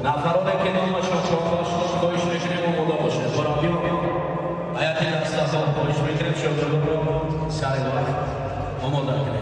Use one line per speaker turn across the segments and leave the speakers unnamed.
نفرانی که نامشون پایش میکنیم و مدا باشه برابیان حیاتی دست ها پایش میکنیم شاگردان رو سعی وقت مدا کنیم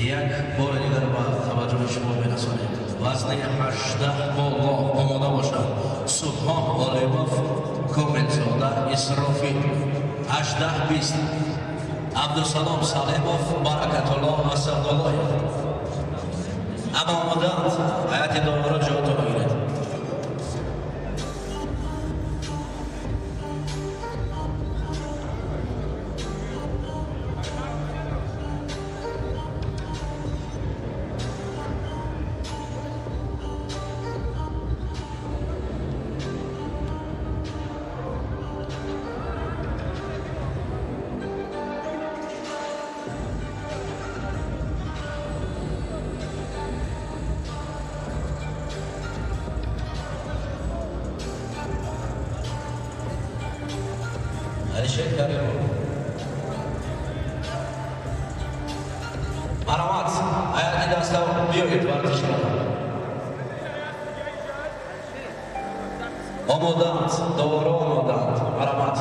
یک بار دیگر با توجه شما برسانید وزن 18 بالا آماده باشد سبحان عالیموف کومنزاده اسرافیل 18-20 عبدالسلام سلیموف برکت الله اسدالله اما آمدند حیات داورا جاتا بگیرید شکر مرامات حیاتی دست بیایید ورزش کنید آمادند دوباره آمادند مرامات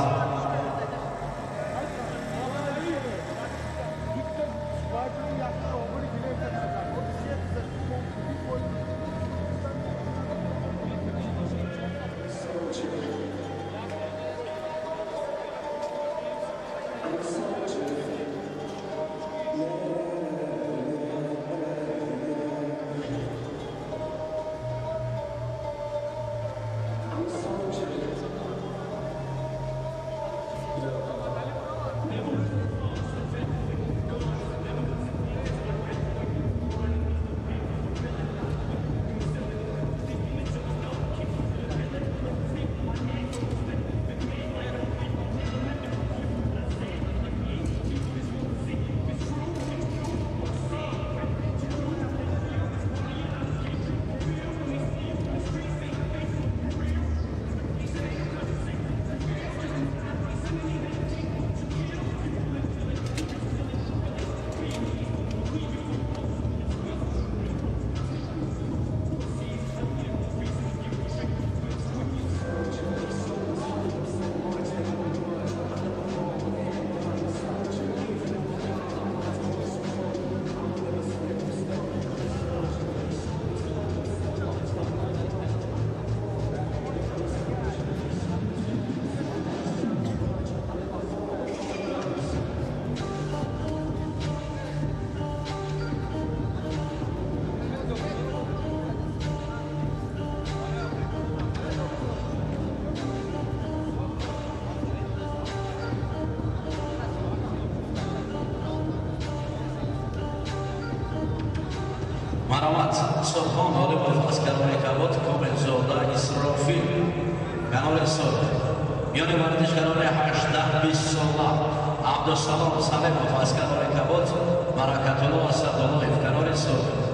مرامات سلطان عالیموف از کرانه کبات کومنزاده اسرافیل کانال سال یعنی ورزشکاران 18-20 ساله Abdosalom Samemov, Askanore Kavod, Marakatolo Asadonoev, Kanoresov.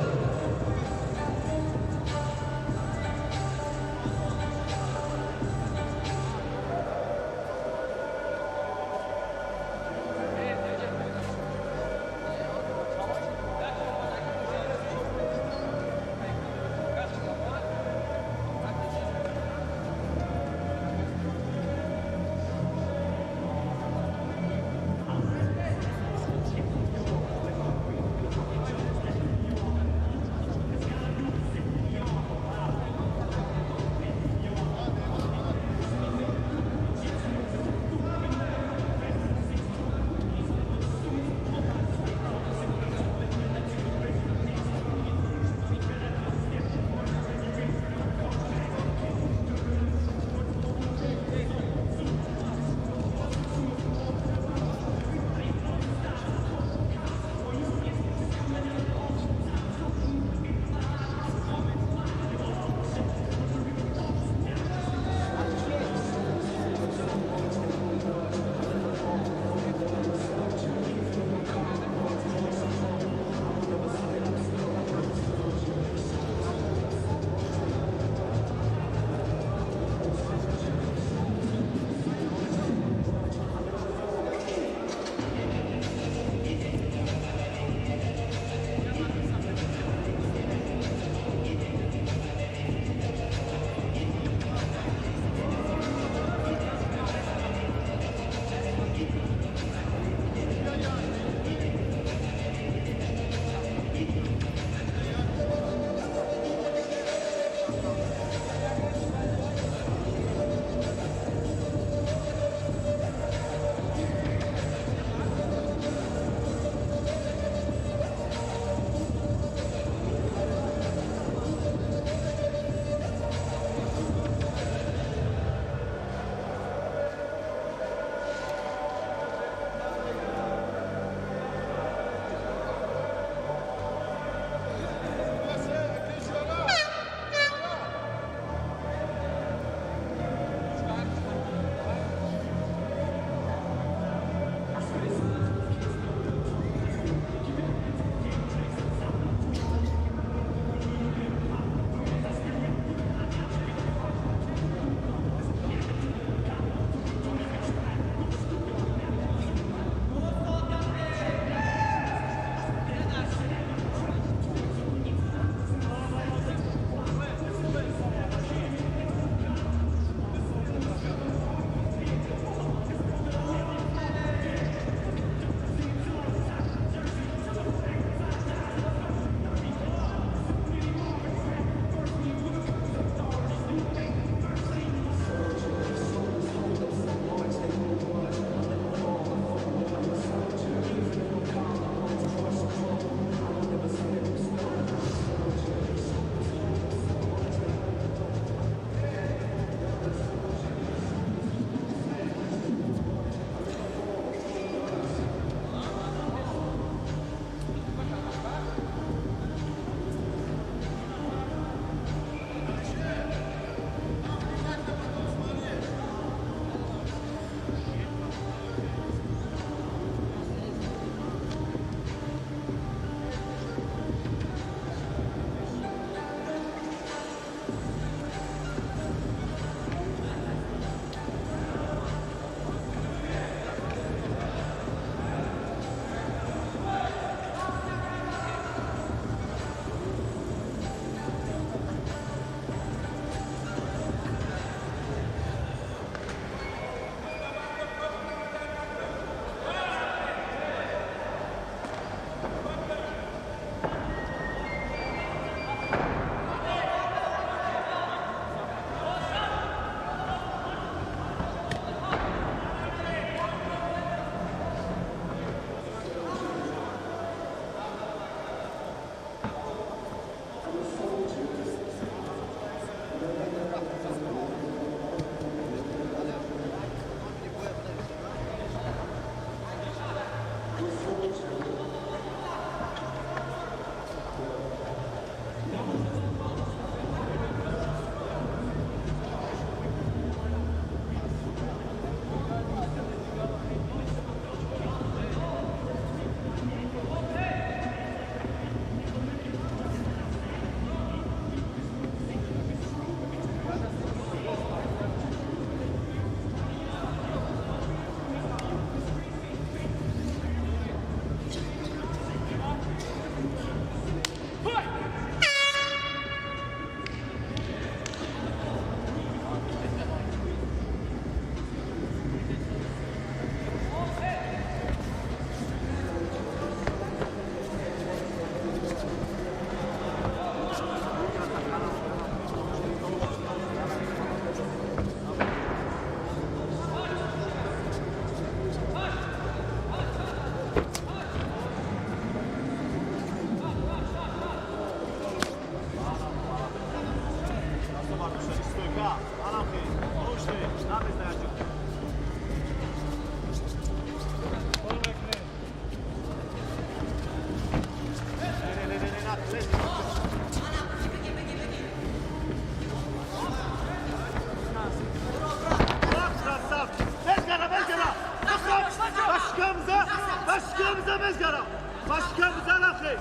mezgara. Başka güzel akı.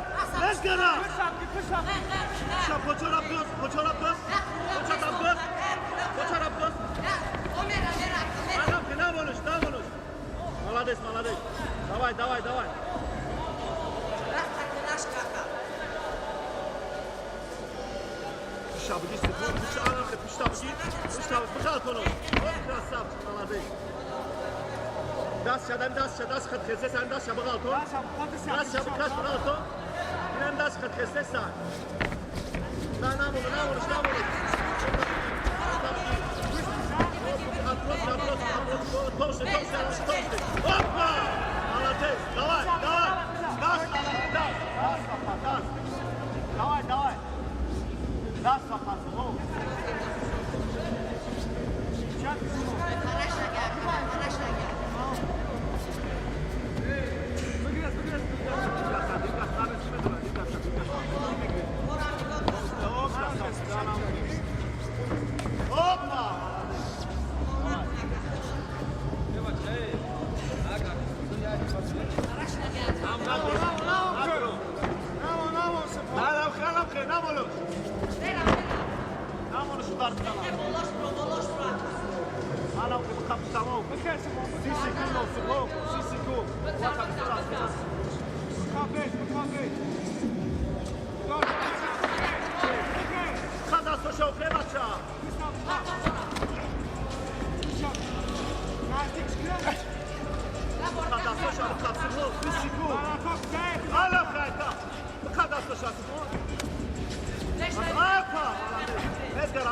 Mezgara. Kışa poçor yapıyoruz. Poçor yapıyoruz. Poçor yapıyoruz. Poçor yapıyoruz. Adam ki ne olmuş? Ne olmuş? Молодец, молодец. Давай, давай, давай. Пишабги, секунд, пишабги, пишабги, пишабги, пожалуйста, вот красавчик, молодец. Дасша, дас хат хесе, sen дасша бгалто. Дасша бгаш бгалто. Inen дас хат хесе sen. Ne olmuş? Толще. Опа! Молодец, давай. Дас, папа. Давай. Дас, папа, ну. Опа! Namolu şu darttan al. Hala bu kapsamı. Sisiku. Kada soşa okrevaça. Kada soşa kapsamı. Sisiku. Hala kayta. Kada soşa kapsamı. Apa! Mezgara.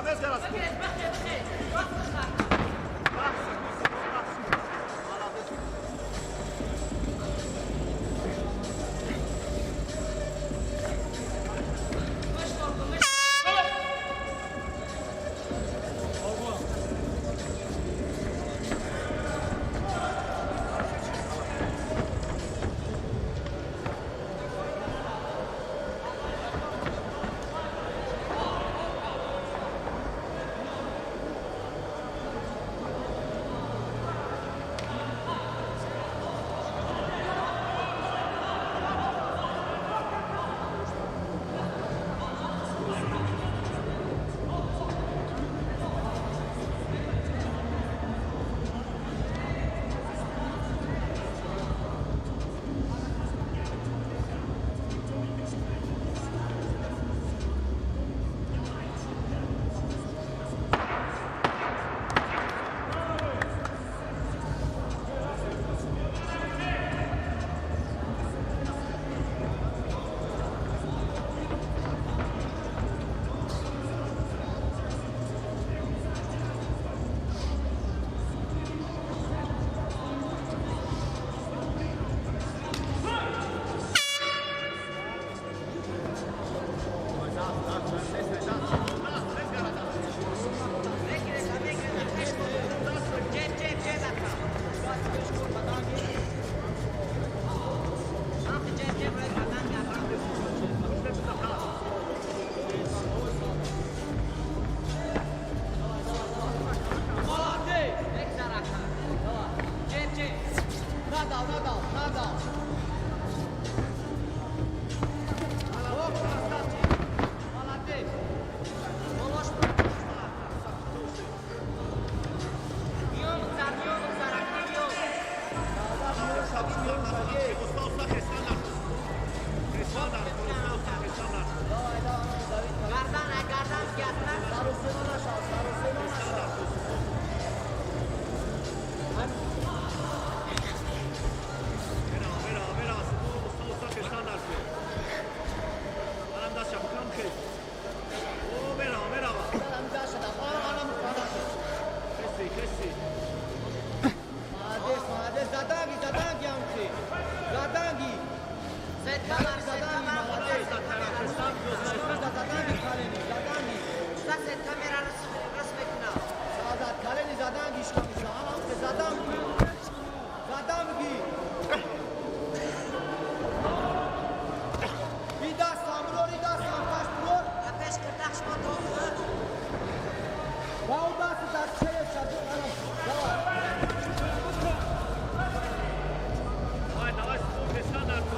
Standard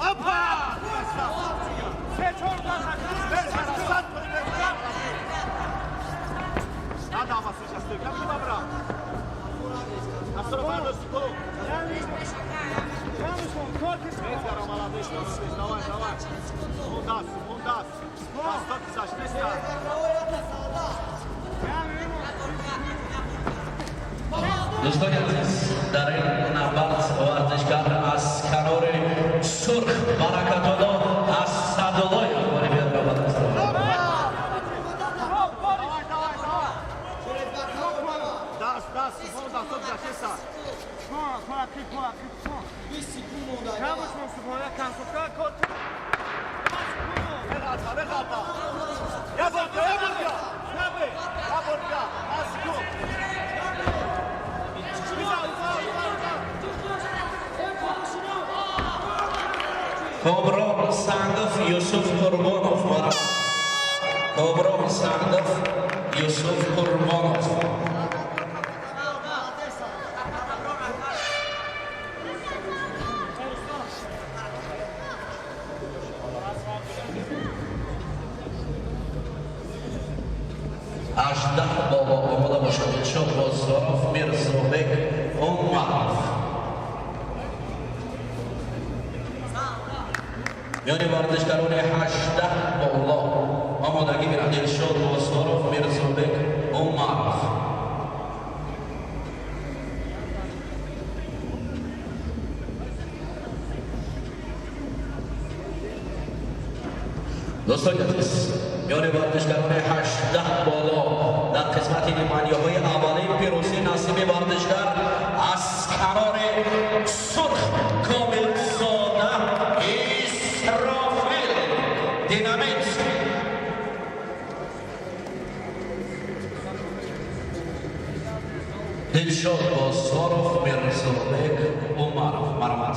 Opa! Nada, você já esteve aqui, Babra. A senhora vai no escuro. Давай, давай. Мундас. Востоки зашли стали.
دوستان عزیز در این نوبت ورزشکار از کنار سرخ برکت‌الله اسدالله اخباری بیاد نوبت است.
Dá, Mundás, todos já estão.
Komron Sandov Yusuf Qurbanov marhamat. Komron Sandov Yusuf Qurbanov. Аждах бобо омода бошад. Dilshod Bozorov, Mirzobek Umarov. میان ورزشکاران 18 بالا آمادگی میرن. دلشاد بازارов, میرزابک عمرov. دوستان عزیز میان ورزشکاران 18 بالا در قسمت نیمه‌های اولی پیروزی نصیب ورزشکار از کنار سرخ کامل زاده اسرافیل دینامیت. دلشاد بازارov, میرزابک عمرov مرحمت.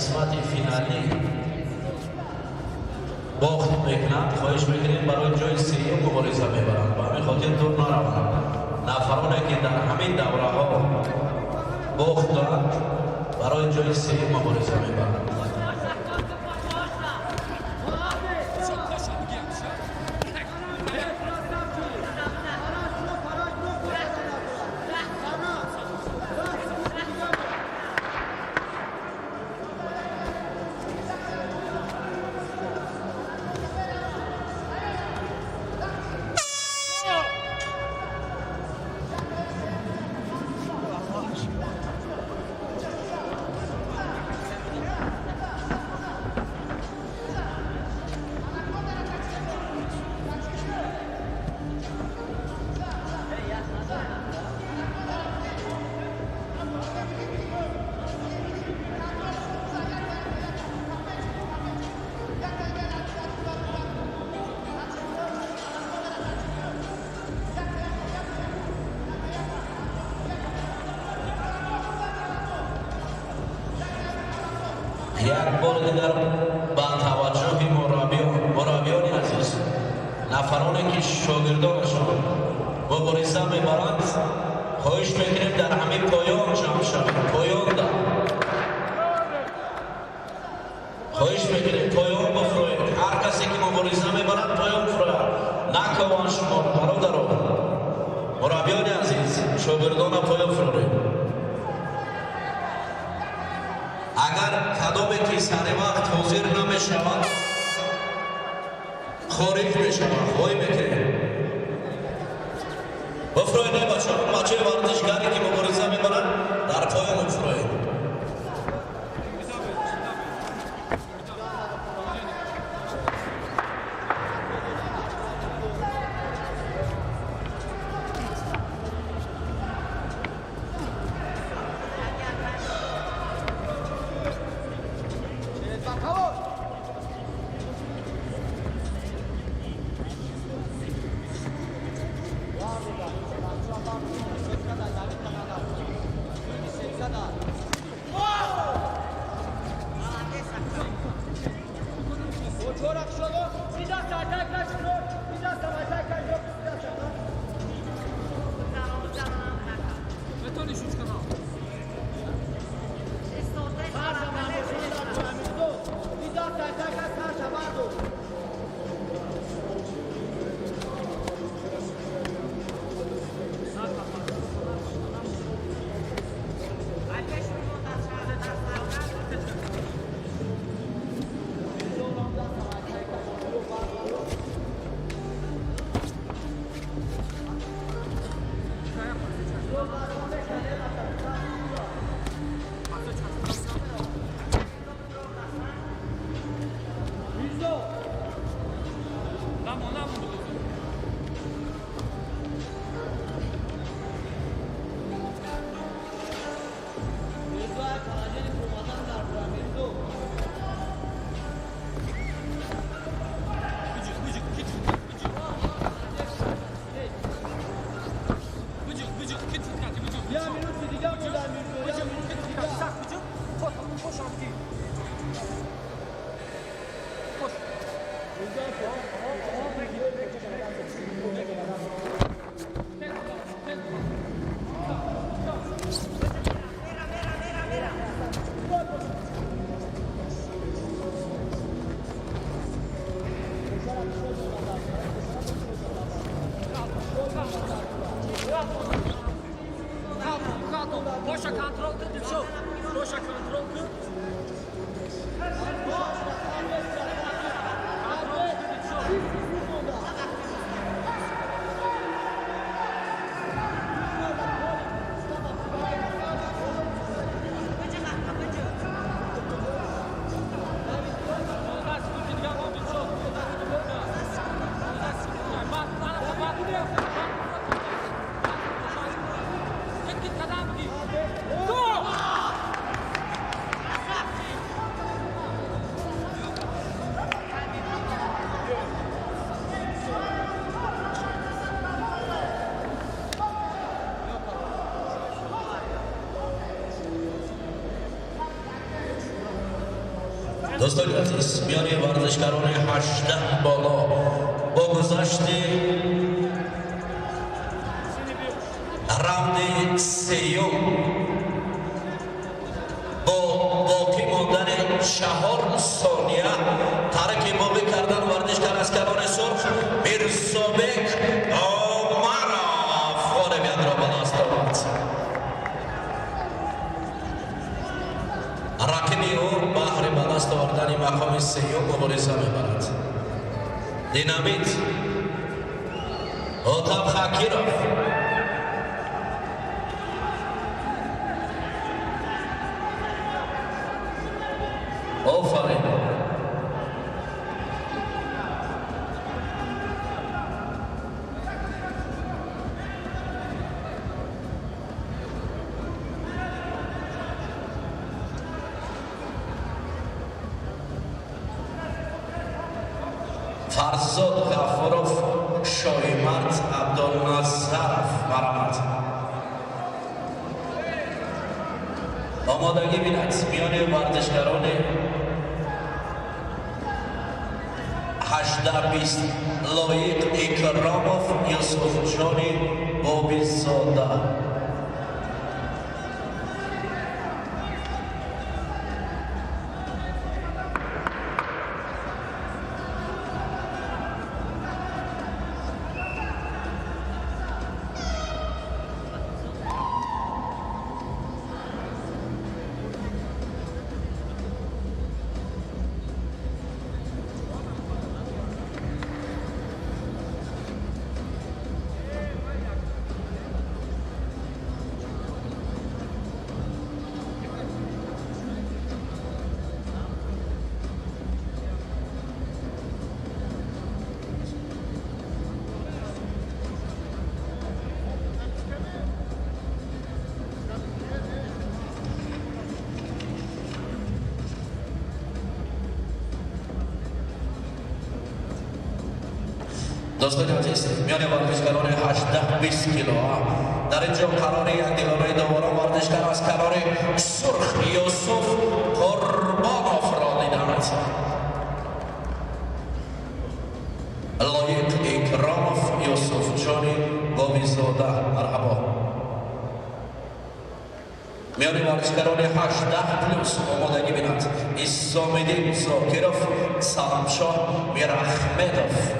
قسمت فینالی باخت میکنند خواهش میکنیم برای جای سیوم مبارزه میبرند. به همین خاطر دور نروند. نفرانی که در همین دوره ها باخت دارند برای جای سیوم مبارزه میبرند. یک بار دیگر با توجه مربیان عزیز، نفرانی که شاگردانشان مبارزه میبرند خواهش میکنیم در همین پایان جمع شوید. پایان ده خواهش میکنیم پایان بفروید. هر کسی که مبارزه میبرد پایان فروید. نکوان شما برادران مربیان عزیز، شاگردان پایان فروید. اگر کدامی که سر وقت حاضر نمی شود خارج می شود خواهی میکنیم بفروید. بچه ورزشگری که مبارزه میبرند در پایان بفروید. دوستان عزیز میان ورزشکاران 18 بالا با گذشت راند سیوم با باقی ماندن 4 ثانیه ترک بابی کردن ورزشکار از کنار سرخ میرزابک آمارا فوره بیاد را بالاست آمد رقیبی او بحر بالاست آوردن مقام سیوم مبارزه میبرد دینامیت اوتاب خاکیروف آفرین فرزاد غفاروف شایمرد عبدالناصرف مرحمت آمادگی بیند میان ورزشکاران 18-20 لایق اکراموف یوسف جانی بابی زاده دوستان عزیز میان ورزشکاران 18-20 کیلو در اینجا قرار یک دیوانه دوباره ورزشکار از کنار سرخ یوسف قربانوف را دیدند لایق اکراموف یوسف جانی بابی زاده مرحبا میان ورزشکاران 18 پلوس آمادگی بیند اسام‌الدین زاکیروف سلامشاه میراحمدوف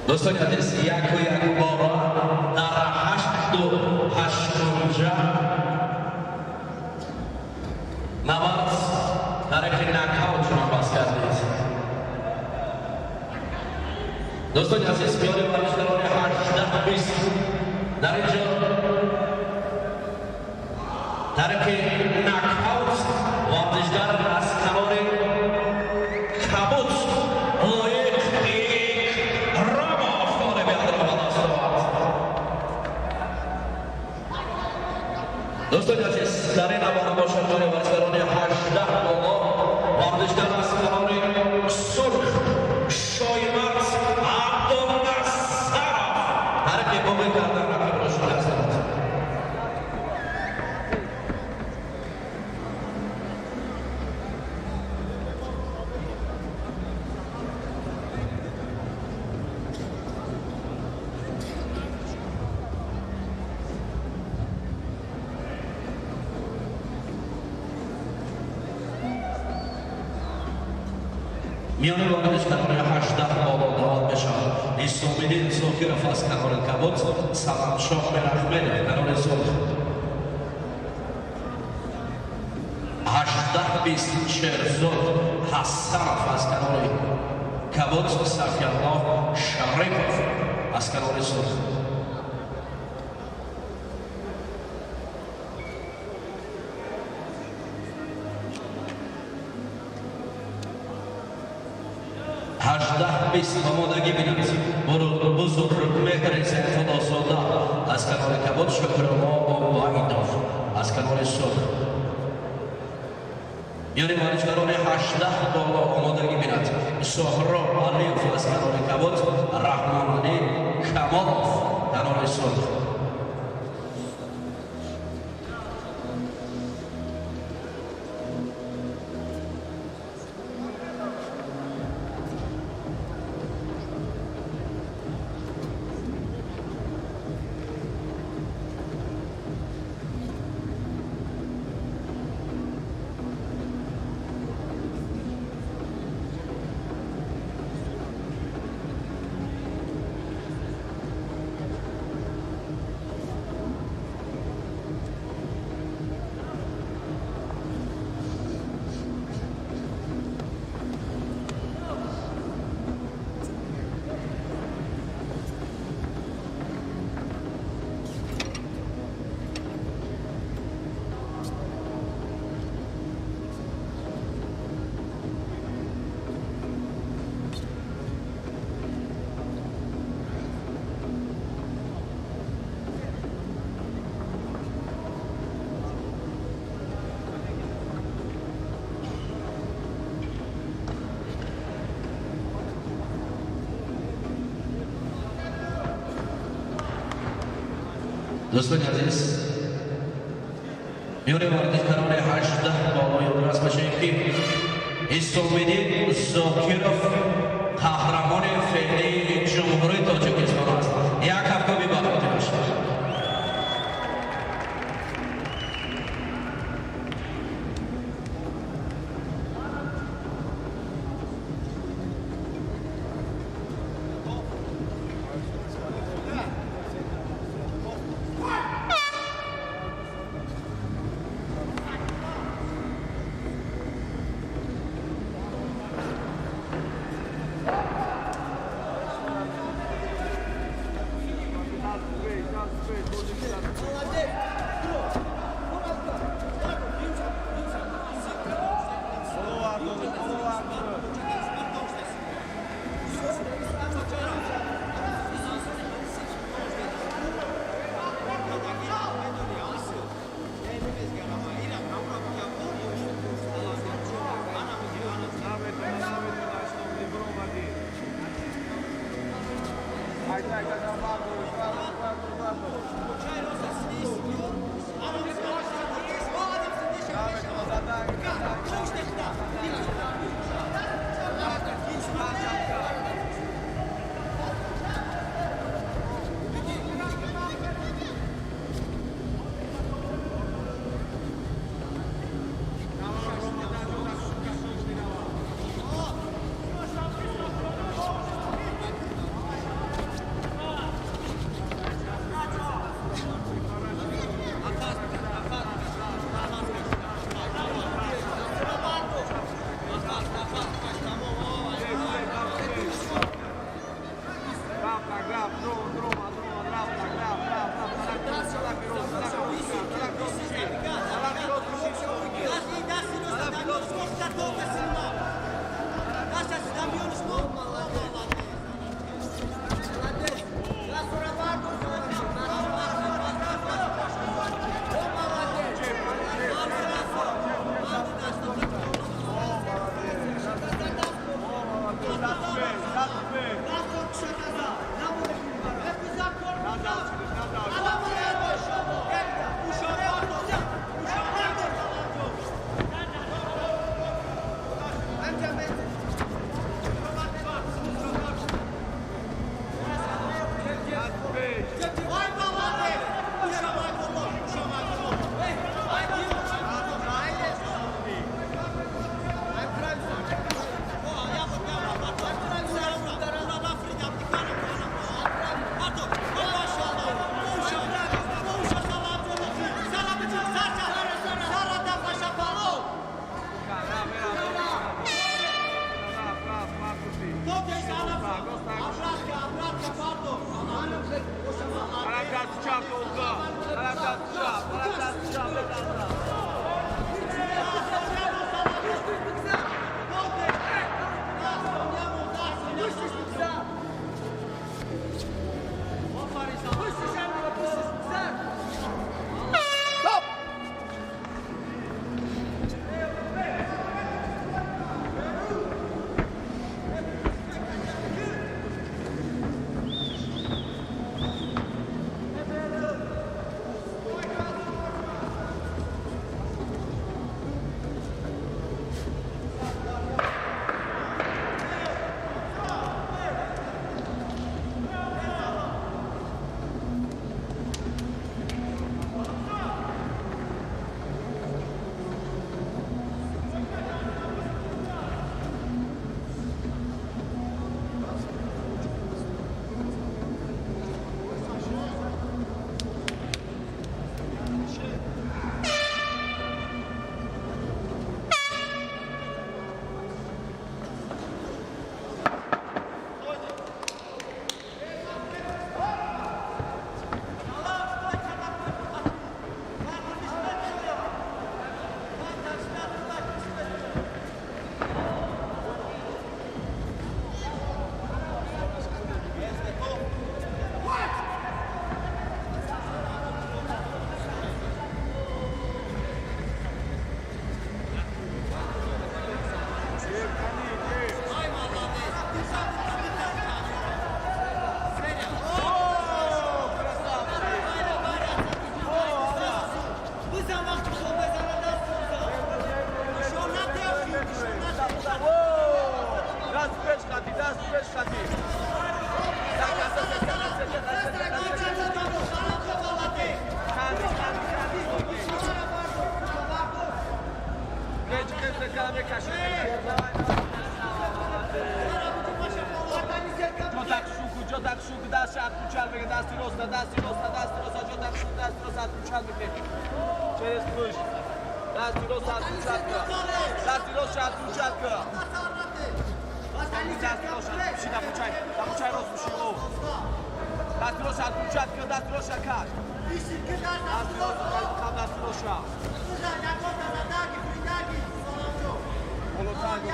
دوستان عزیز یک بار در 88 نبرد در یک نکاوت را باز کردید. دوستان عزیز میان ورزشکاران 18-20 در اینجا در یک نکاوت ورزشگر از کنار کبوت دوستان عزیز در این نبرد با شمار ورزشکاران 18 بالا ورزشگر از کنار سرخ شایمت عبدالنصر حرکت باقی کردن رقیب را شده هستند. میان ورزشکاران 18 بالا دعوت بشود اسلامیدین زاکرов از کنار کبوت، سلامشاه میراحمدov کنار سرخ، 18-20 شهرزاد حسنov از کنار کبوت، صفی‌الله شریفov از کنار سرخ. آمادگی بینید بزرگ مهر سیفالله سالده از کنار کبوت، شکرالله وحیدov از کنار سرخ. یعنی ورزشکاران 18 بالا آمادگی بینید سهراب علیوف از کنار کبوت، رحمان علی کمالov کنار سرخ. دوستان عزیز میان ورزشکاران 18 بالا یاد است باشید که اسلامیدین زاکرov قهرمان فعلی جمهوری تاجیکستان است. یک هفته بی بخاطر باشید.
شاید کوچل بگه دستی رستا جا دستی رستا کوچل بگه چهرس پوش دستی رستا کوچل که دستی رستا شاید کوچل که دستی رستا میشی دموچای رست میشی او دستی رستا شاید کوچل که دستی رستا کش دستی رستا کم دستی رستا Olotango,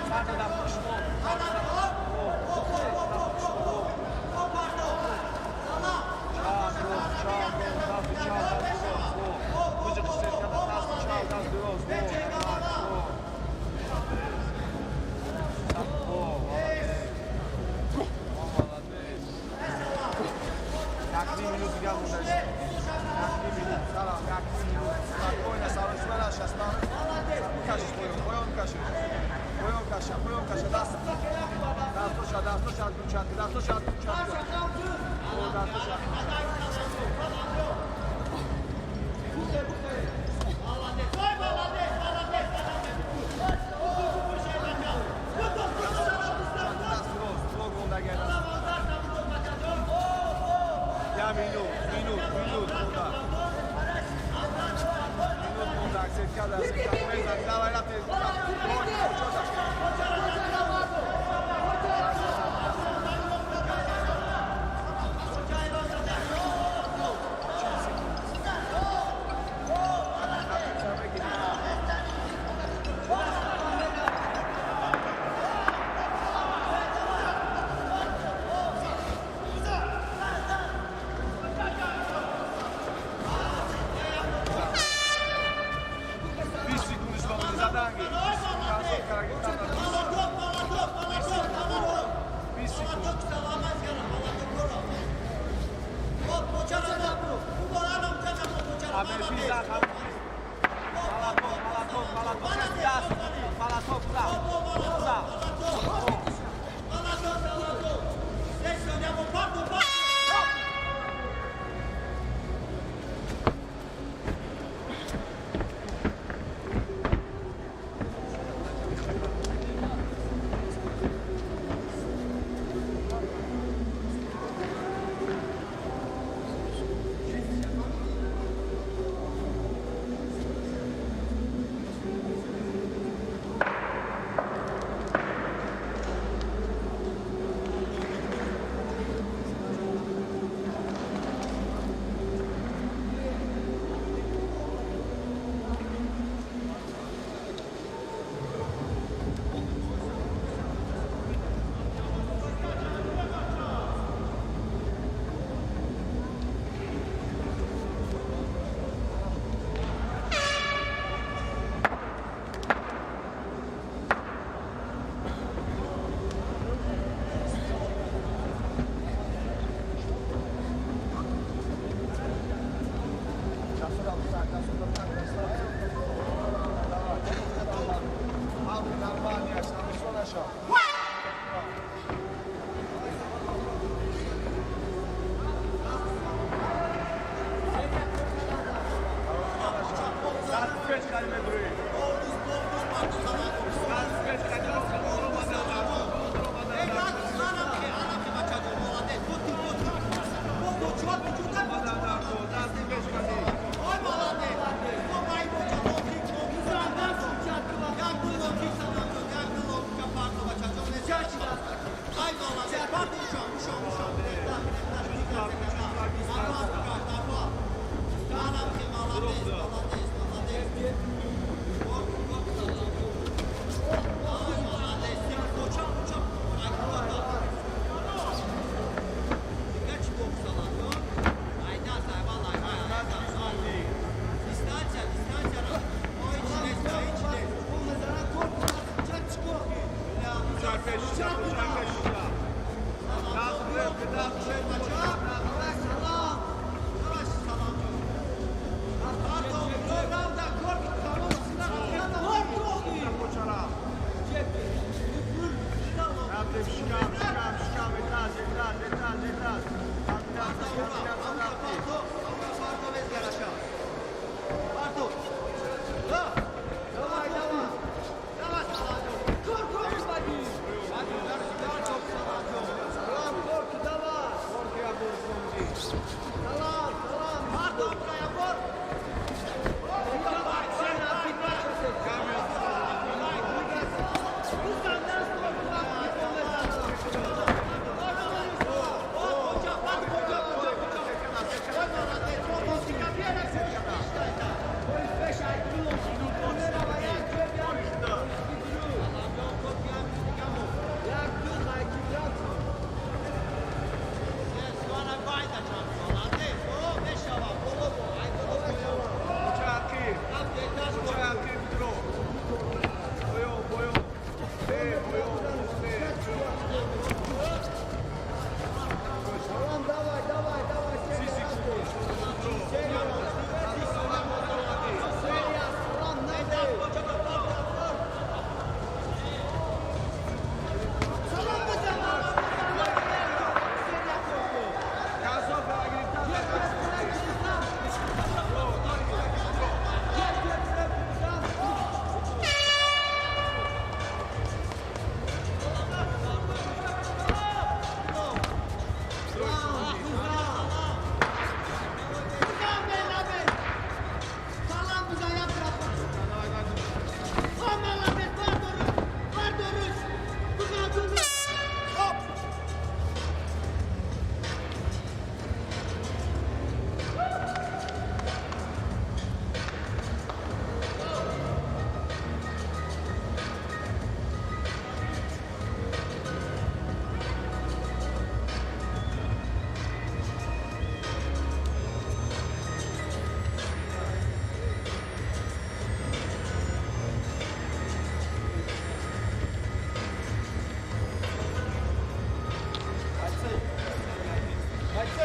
Santa da Pushmo, Santa da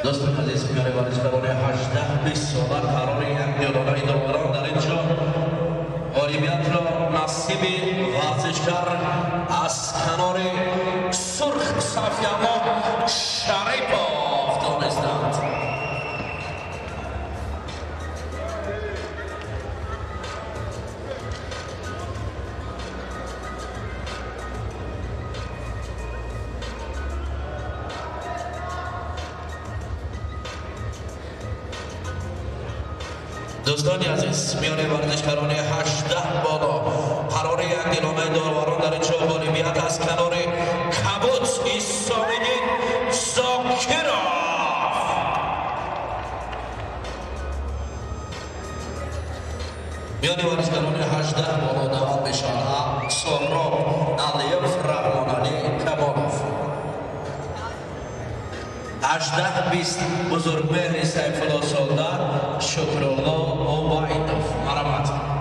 دوستان عزیز میان ورزشکاران 18-20 ساله قرار یک نیروی داوران در اینجا غالبیت را نصیب ورزشکار از کنار سرخ صافیاما شریپوف دانستند. دوستان عزیز میان ورزشکاران 18 بالا قرار یک اعلامه داوران در اینجا غالبیت از کنار کبوت ایسامین زاکرا میان ورزشکاران 18 بالا دعوت بشن سهراب علیف رحمان علی کمالوف 18-20 بزرگمهر سیفالله سالدار شکرالله عبیدوف مرحمت.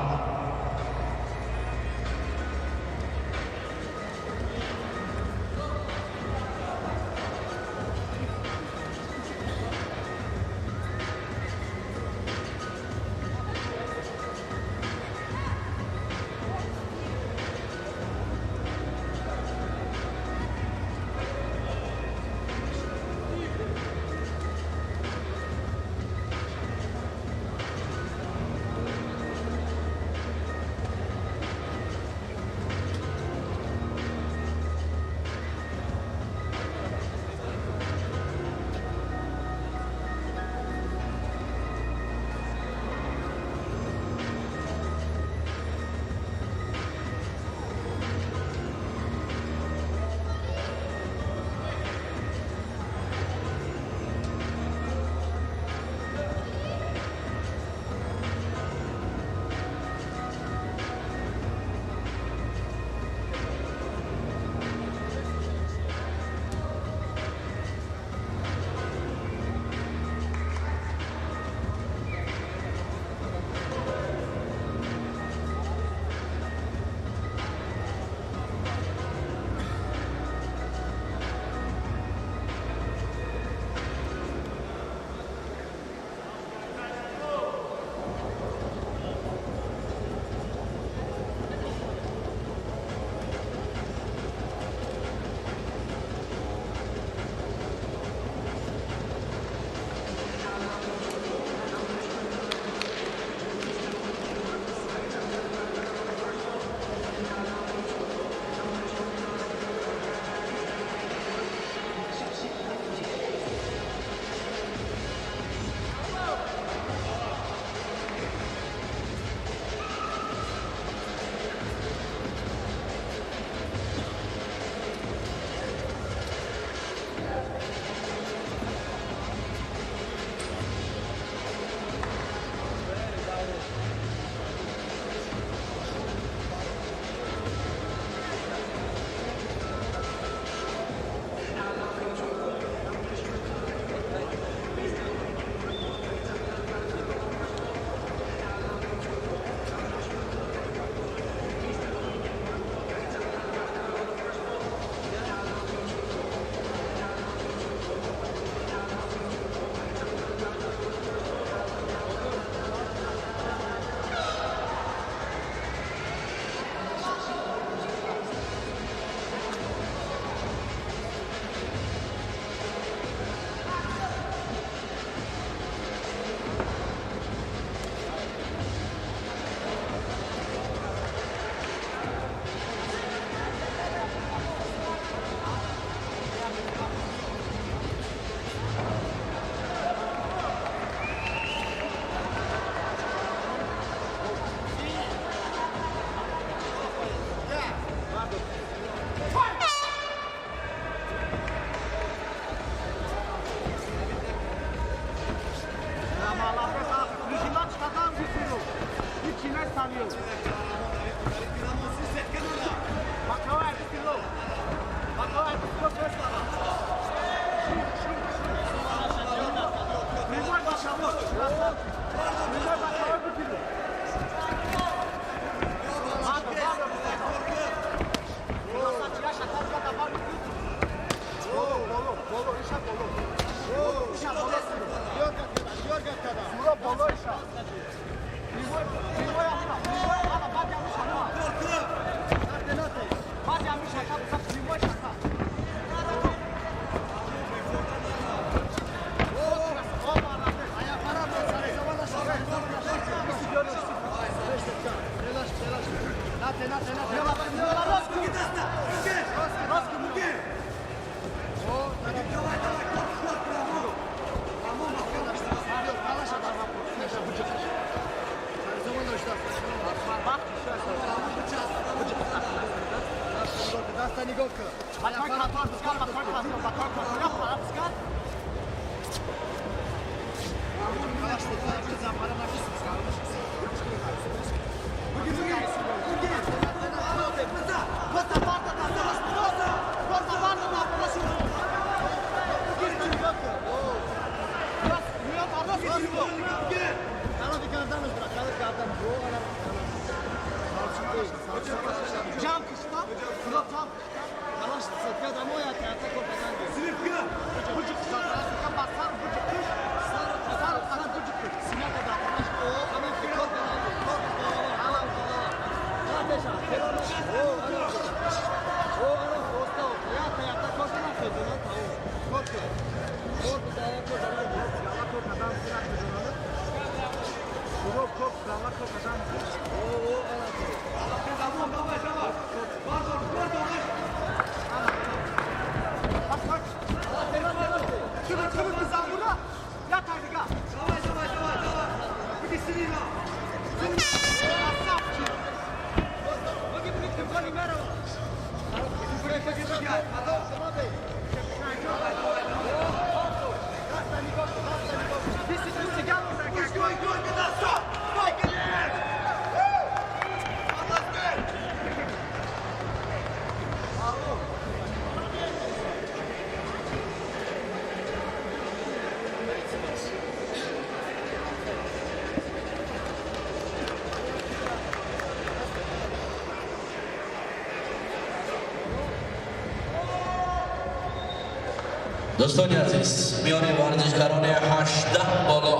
دوستان عزیز، میان ورزشکاران 18 بالا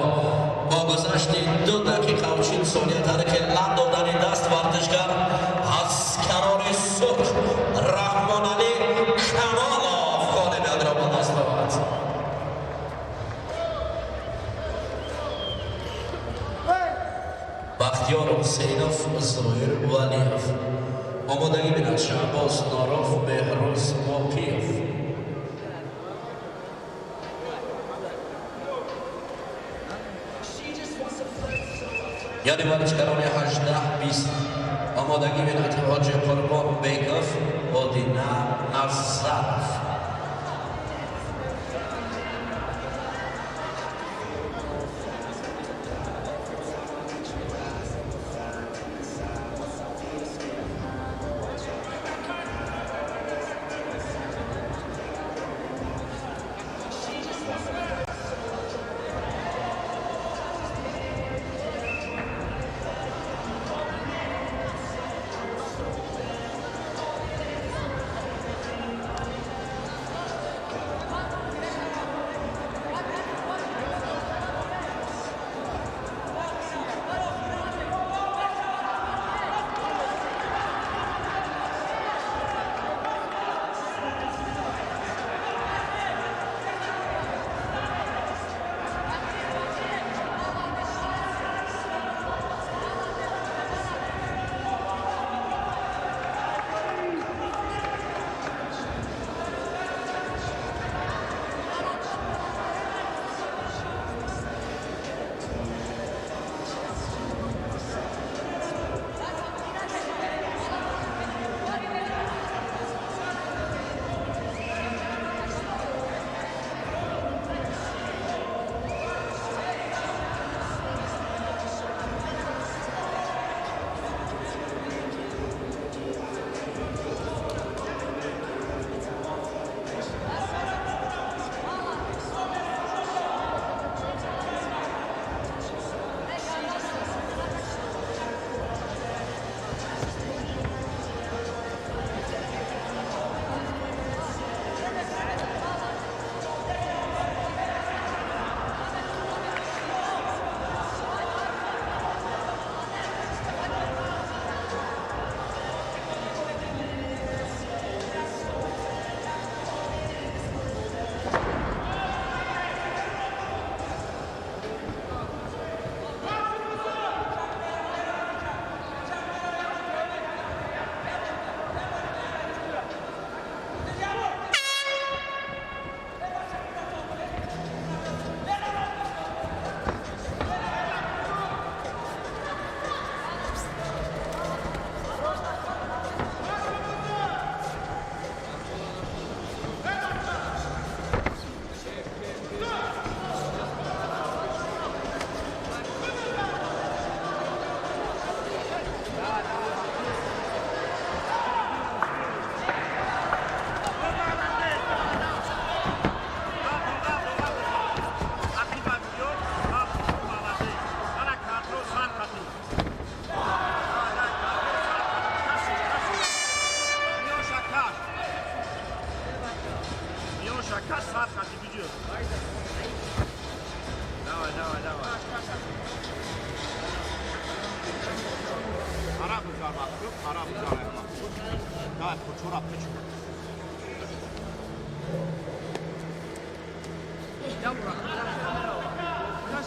با گذشت 2 دقیقه و 40 ثانیه ترک لند دادن دست ورزشکار از کنار سرخ رحمان علی کمالov خانه میاد را با دست دارد. بختیار حسینوف زهیر ولیوف آمادگی بیند شهباز ناروف بهروز واپیوف یعنی ورزشکاران 18-20 آمادگی بیند حاجی قربان بیگوف آدینه نظرف
Kaç saat kaçı gidiyor? Давай. Arap uzağa bakıyor, Arap uzağa bakıyor. Давай, по çorap peç.
Gel Burak.
Kaç.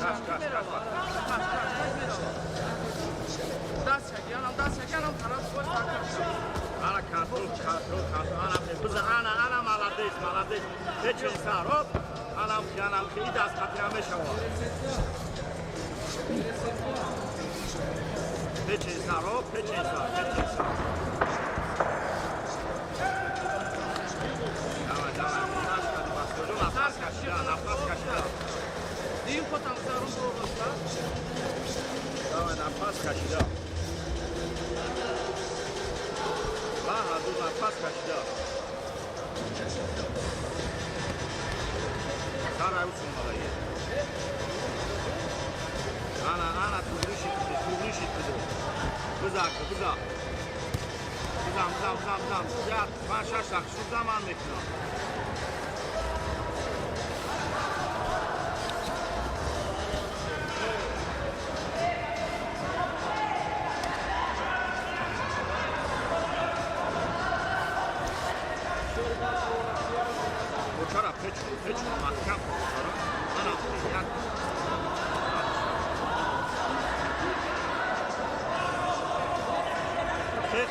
Das çek, yanım taraf koy.
Ana kartol. Ana молодец. Peçin sar hop. Anam yanam ki idas katiyame şava. Peçin sar hop, peçin sar. Давай. Nafas kaçtı.
Deyim potansiyelin doğrultuda.
Давай, nafas kaçtı. Aha, dur nafas kaçtı. Saray usun malayı. Ana, tuzlu şittidi. Kızak. Kızam. Ya, ben şaşlak, şu zaman bekliyorum. Çorap, peç, mahkam. Ana, yan.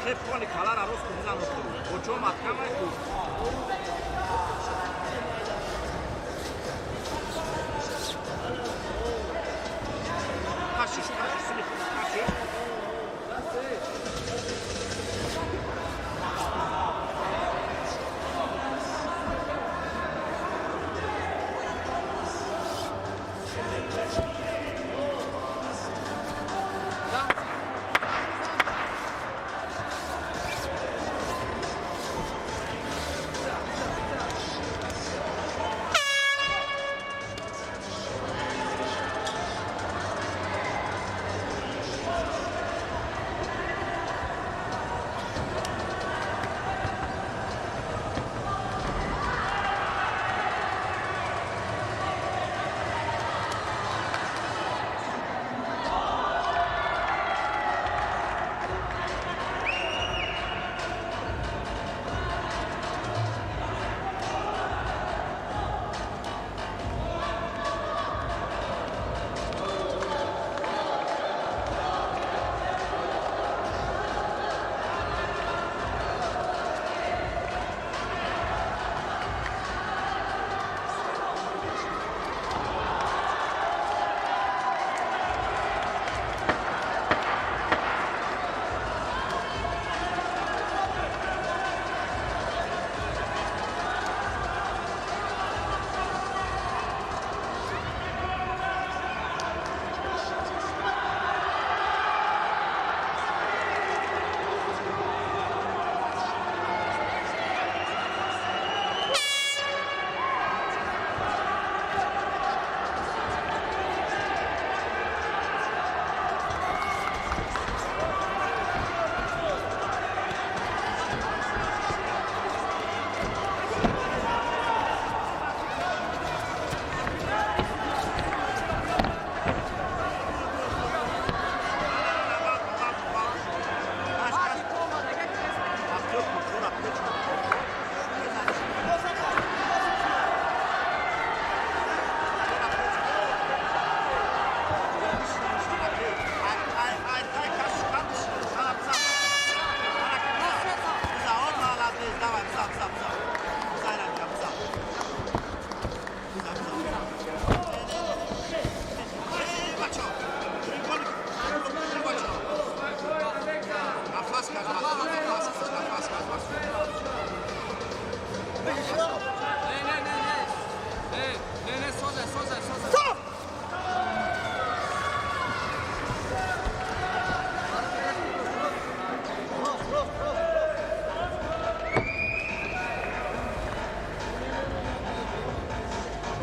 Hep poli kalar arroz kumuzan oturuyor. O çoğu mahkam var ki. Kaçış, silik, kaçış.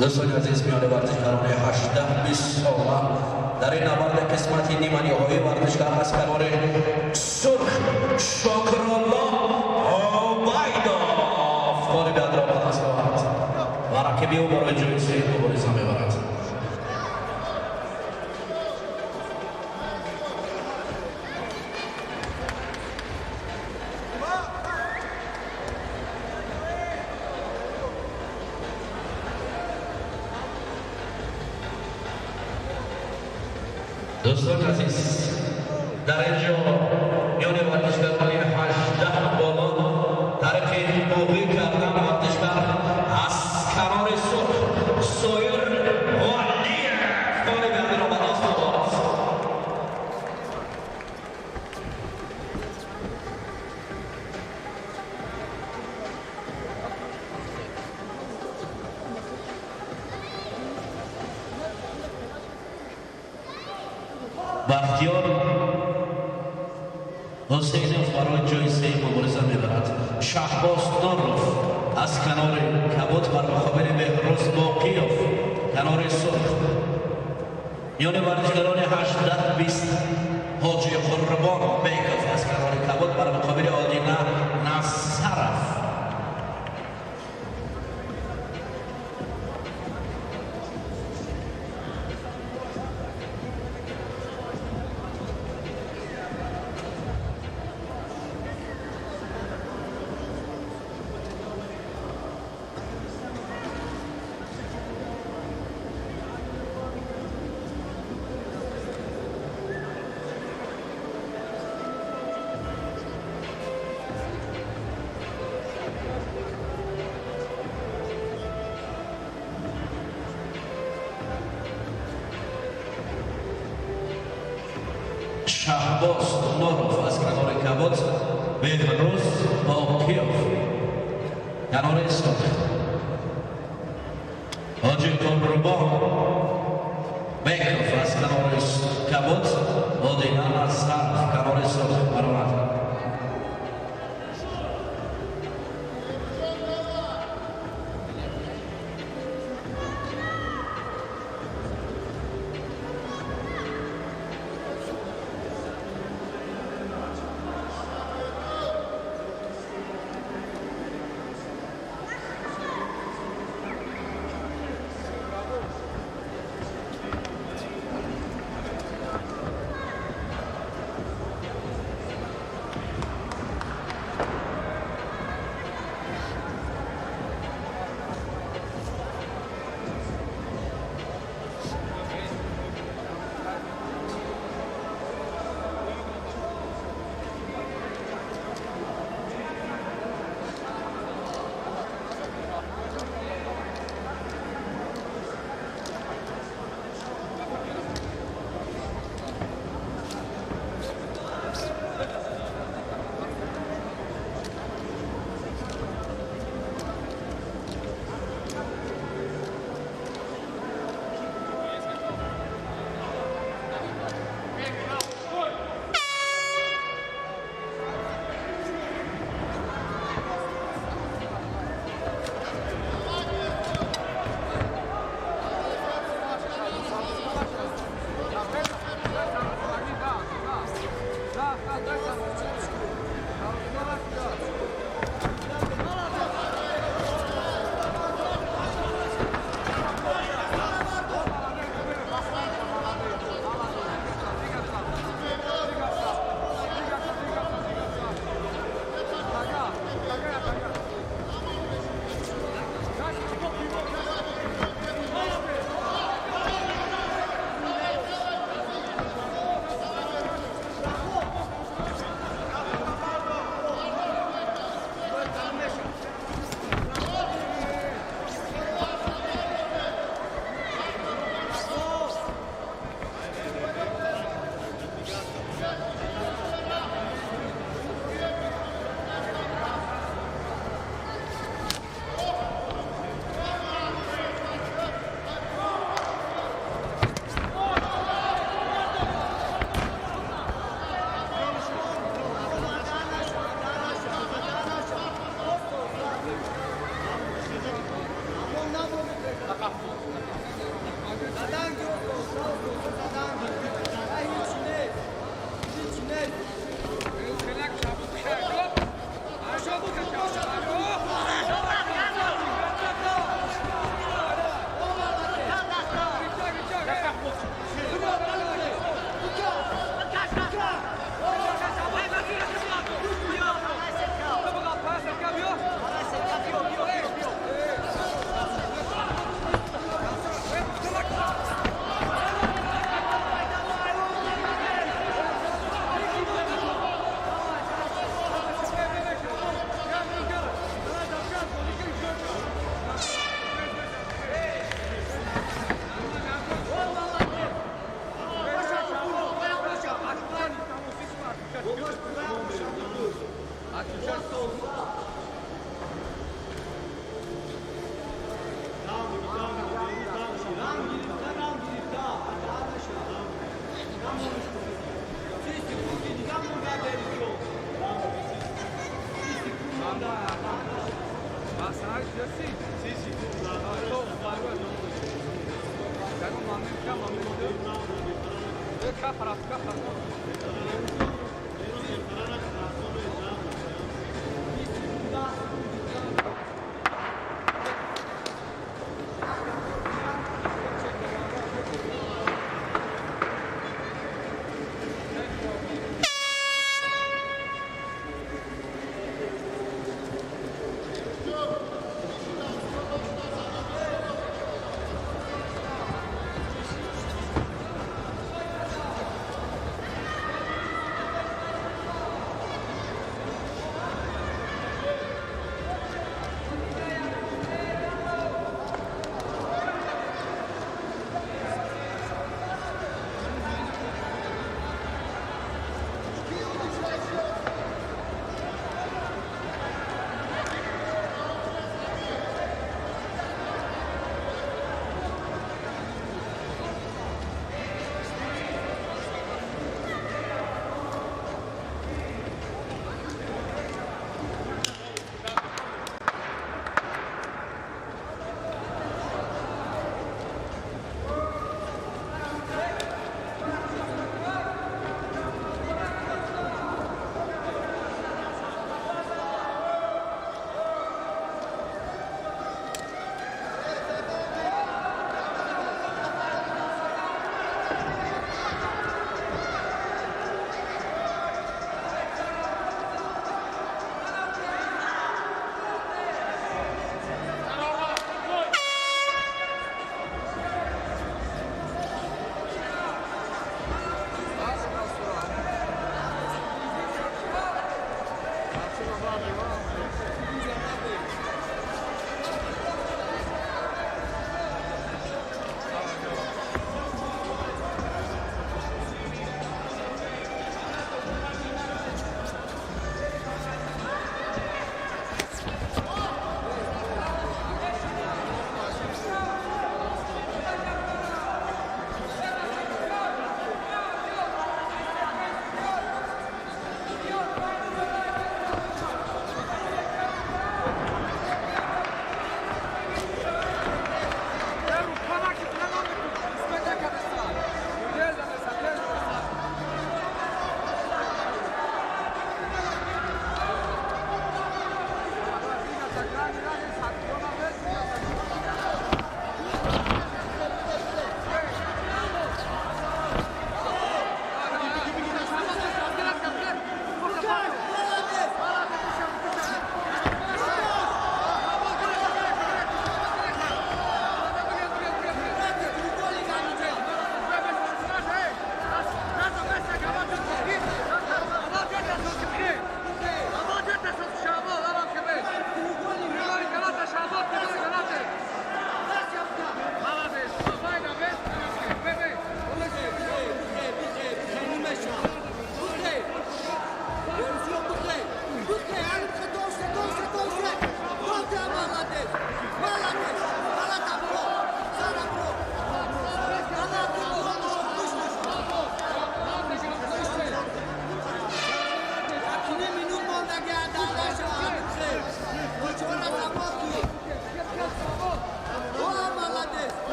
دوستان عزیز میان ورزشکاران 18-20 ساله در این نبرد قسمت نیمه‌نهایی ورزشکار از کنار سرخ شاکرالله عبیدوف فوری بیاد را پاس رقیبی او برای جایزه مبارزه میبرد. دوستان عزیز، در اینجا میان ورزشکاران 18 بالا طریق حقوقی کردن ورزشکار از کنار سرخ سویر والیه کاری به را به دست آورد. بختیار حسینوف برای جایزه مبارزه میبرد. شهباز نوروف از کنار کبوت بر مقابل بهروز باقیوف کنار سرخ. میان ورزشکاران 18-20 حاجی قربان بیکوف از کنار کبوت بر مقابل آدینه نصرف. شهباز نوروف از کنار کبوت بهروز باقیوف کنار سرخ. حاجی قربان بیکوف از کنار کبوت آدینه نصرف کنار سرخ برآمد.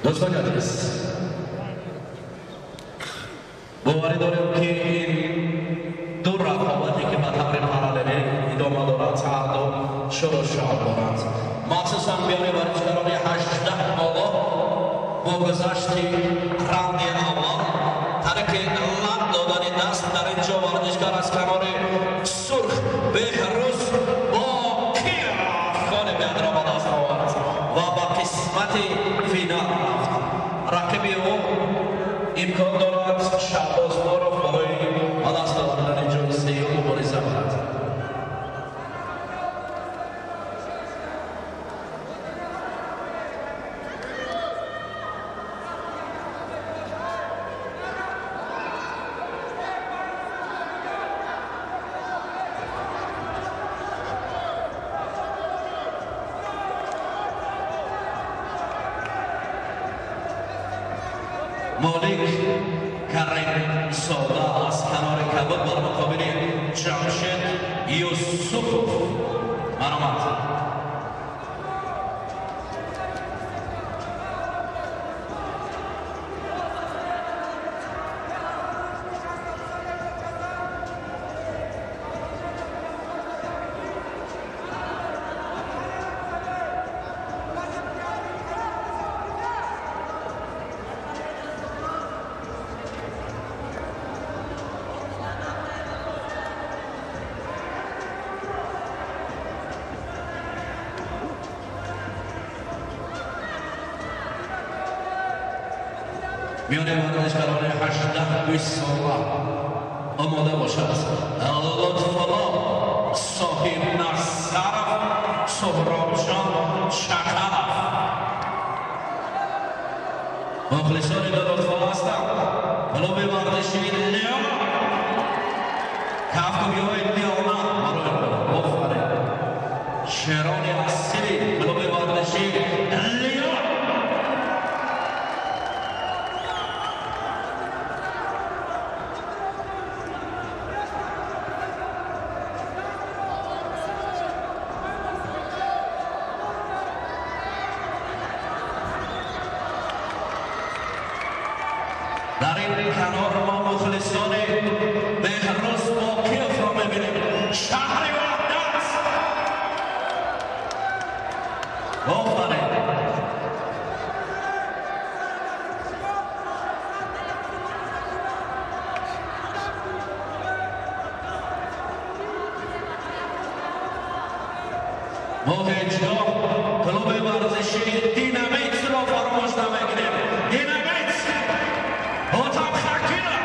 دوستان عزیز باوری داریم که این دو رقابتی که به طور پارالل ادامه دارد ساعت و شروع شود دارد مخصوصا میان ورزشکاران 18 بالا با گذشت راند اول ترک لب دادن دست در اینجا ورزشکار از کنار سرخ بهروز با کیف خانه بیادر با دست آورد و با قسمت فینال رفت رقیب او امکان دارد شهباز معروف برای با دست آوردن جایزه مبارزه کند مالک کریم ساده از کنار کبود بر مقابل جمشید یوسفوف مرامت. میانه ورزشکاران 18-20 ساله آماده باشد. لطف‌الله صاحب نصرف سهرابجان چکرف مخلصان لطف‌الله هستند. کلوب ورزشی لیون کفکوی‌های لیون آفرین شهران اصلی کلوب ورزشی لیون. در این کنار ما مخلصان بهروز باقیف را می‌بینیم. شهر وحدت آفرین ما هیچ جا کلوب ورزشی دینامیت را فراموش نمی‌کنیم. دینامیت Otam Shakira.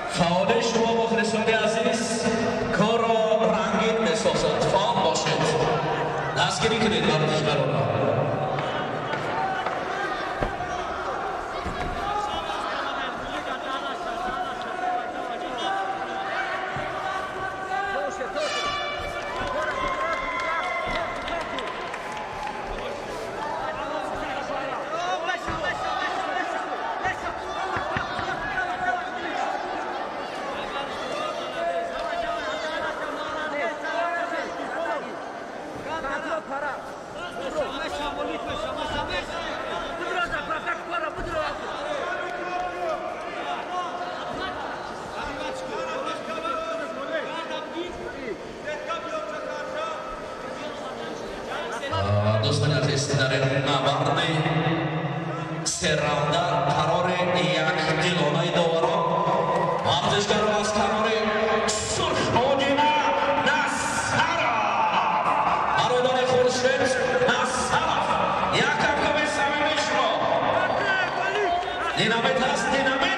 فعال شما مخلصان عزیز کار را رنگین می‌سازد. فعال باشید. دستگیری کنید ورزشکاران را. دوستان عزیز در نبرد سه رانده قرار یک دیوانه داوران ورزشکار از کنار سرخ آجینا نصرف برادر خورشید نصرف یک کمکم صمیمی شما دینامیت هست دینامیت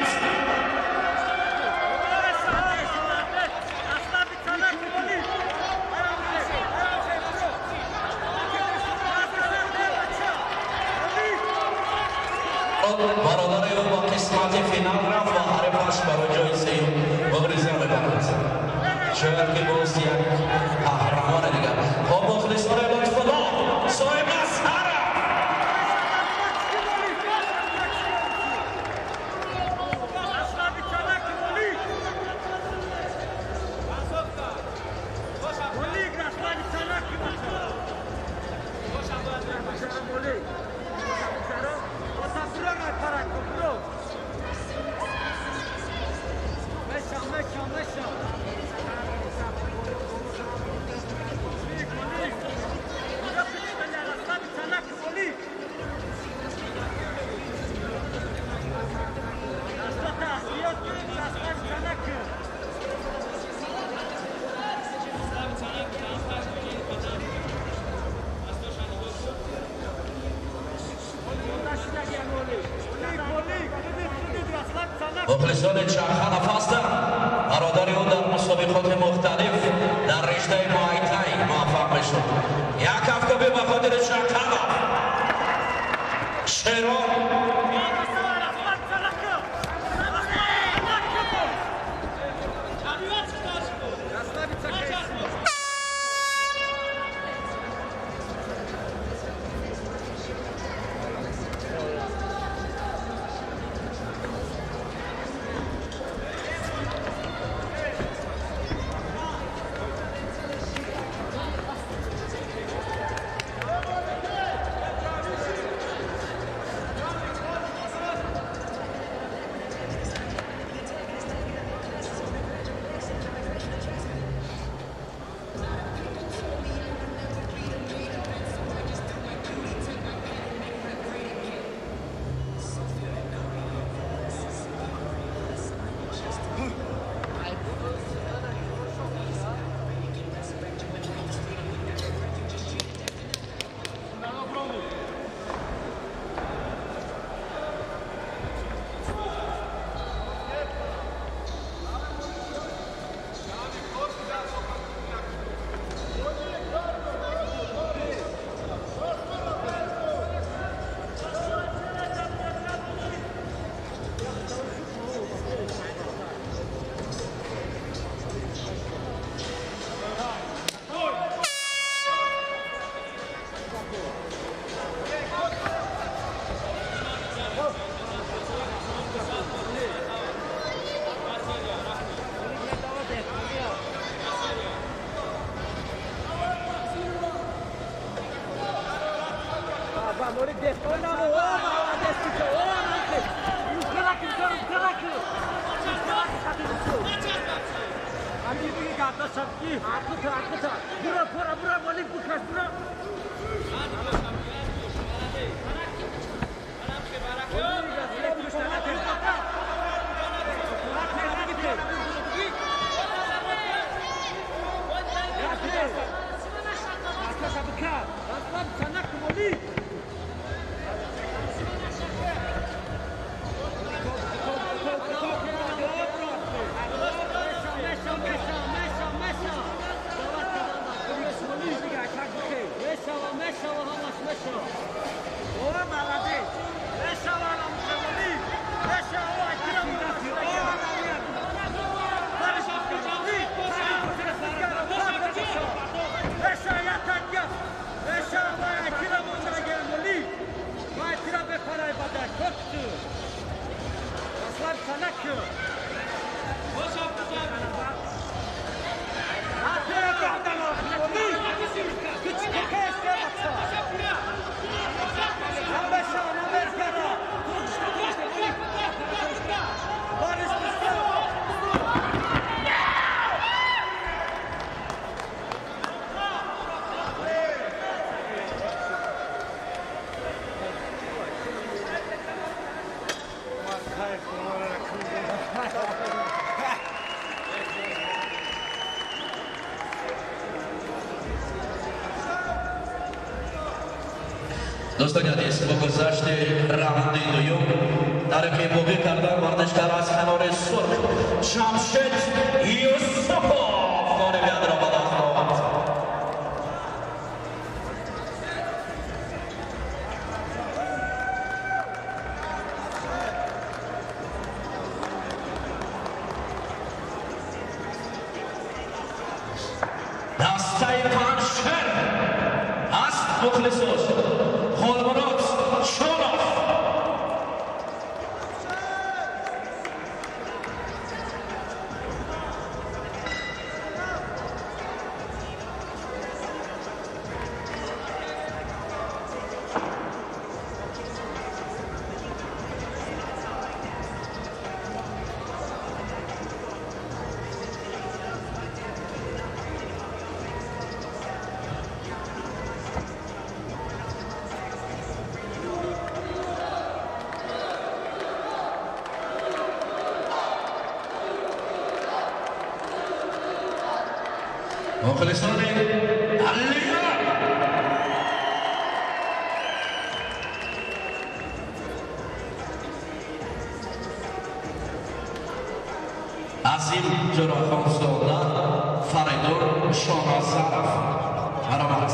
برادر او با قسمت فینال رفت و حریفش برای جایزه مبارزه می‌کند. شاید که باز یک قهرمان دیگر. خب مخلصان لطف‌الله صاحب نصرف مخلصان چرخان فاستر برادر او در مسابقات مختلف در رشته مای تای موفق میشد. یک Kadir Şakarov. Şeron. دوستان عزیز با گذشت راوند دوم در پیموگی کردن ورزشکار از کنار سرخ جمشید یوسفوف نامزد را به دست آورد. دسته پنجشر از مخلصوش خالمانوت شانوف مخلصان علیه عظیم جراحان سالدار فریدون شانازرف برآمد.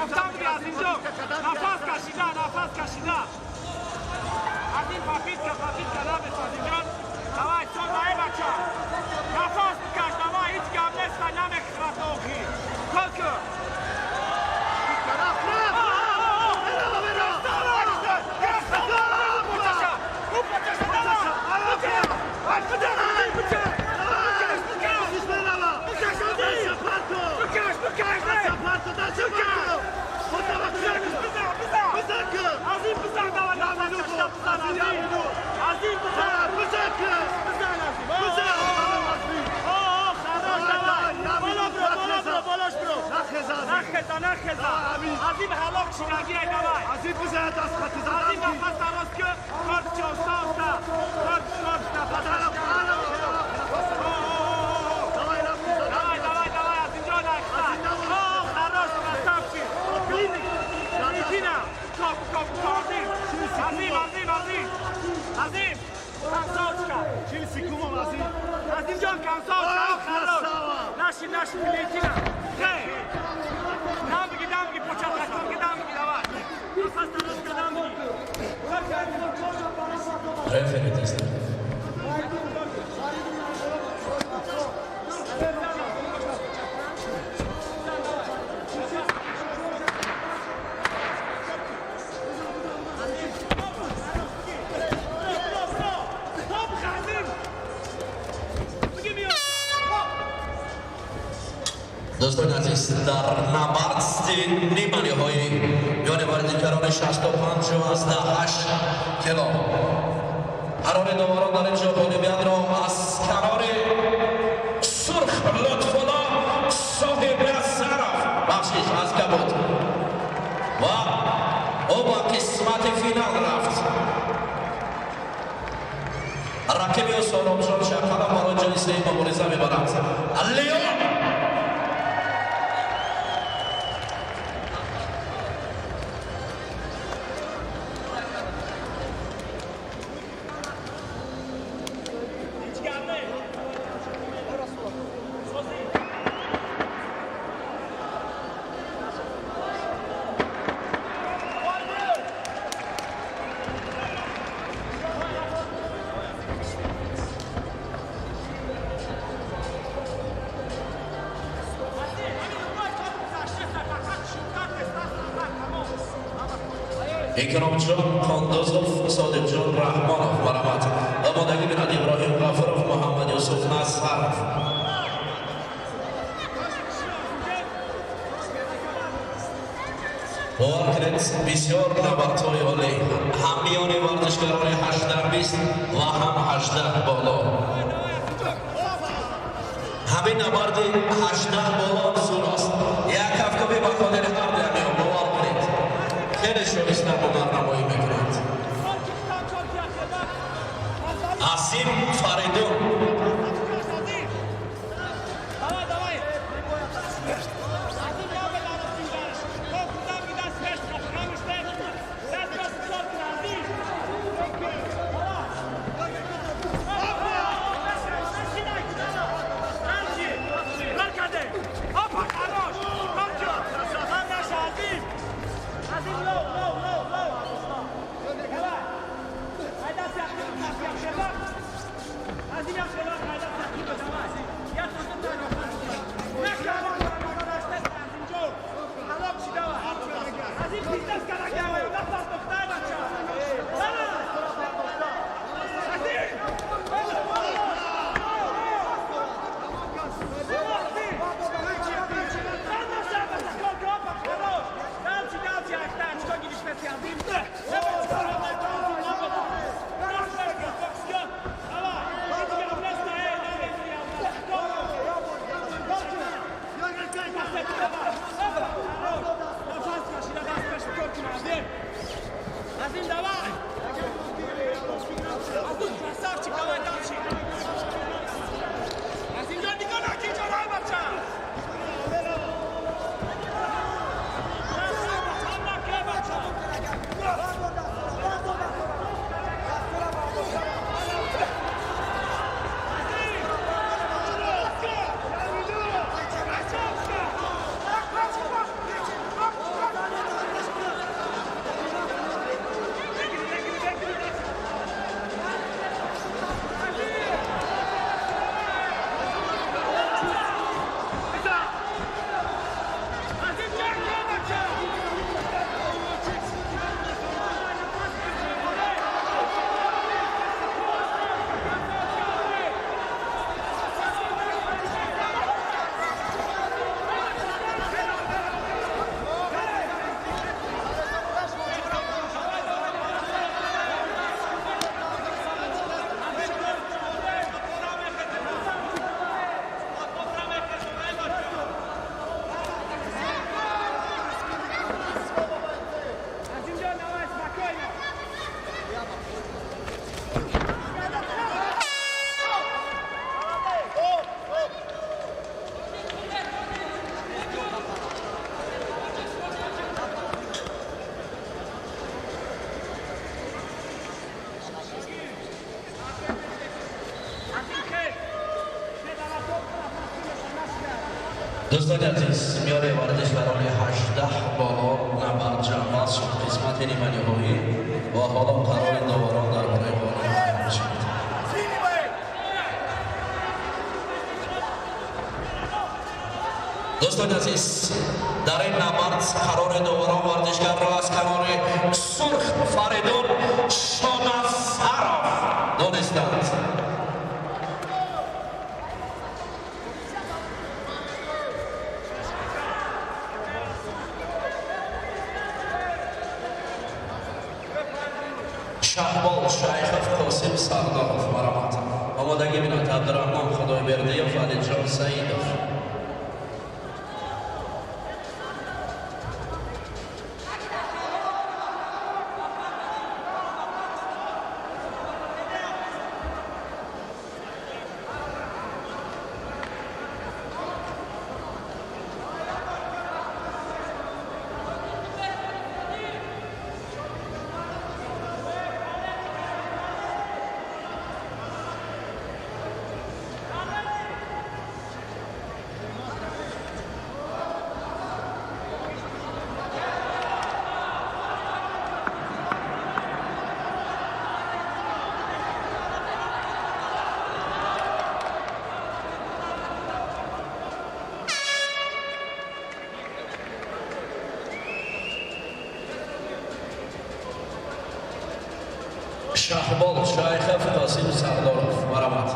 گفتم دیگه از اینجا نفس کشیده از این پاپیت که نبست از اینجا دوای چون دایی بچه نفس بکش دوای هیچ گم نیست و نمیخرد آخی کلکو نخزا عظیم هلاک شنگی ای دوای
عظیم بزن دست خط زدن
عظیم نفس دراز که کارت چوستا دوای از اینجا نخزا خراش مستم چی کلیتینا عظیم کنساچکا
چیلسی کومم عظیم
عظیم جان کنساچکا خراش نشی کلیتینا دام بگی پوچا تکون که دام بگی دوای نفس دراز که دام بگی
رفری تست دوستان عزیز در نبرد نیمانی های میان ورزشکاران 65 و 18 کیلو قرار دوباره در اینجا اولمپیاد را از کنار سرخ لطف‌الله صاحب ظرف بخشش از کبود و او با قسمت فینال رفت رقیبی و سورامجان شکل برای جایزه مبارزه میبرد لیون اکرام جان خاندازوف صادق جان رحمانوف مرحمت آمادگی بیند ابراهیم غفروف محمد یوسف نصر باور کنید بسیار نبردهای عالی هم میان ورزشکاران 18-20 و هم 18 بالا همین نبرد 18 بالا زور است یک کفکفی با خاطر هر درمیان باور کنید خیلی شایسته با برنامه‌ای میکنند عظیم فریدون دوستان عزیز میان ورزشکاران 18 بالا نبرد جمع شد قسمت نیمه نهایی و حالا قرار داوران درباره بازی بیان شد. دوستان عزیز در این نبرد قرار داوران ورزشکار را از کنار سرخ فریدون شانفرов دانستند. شهبال شایخов قاسم سردارov مرحمت آمادگی بینید عبدالرحمن خدایبردیев علیجان سعیدov. شهبال شایخов قاسم سردارov مرحمت.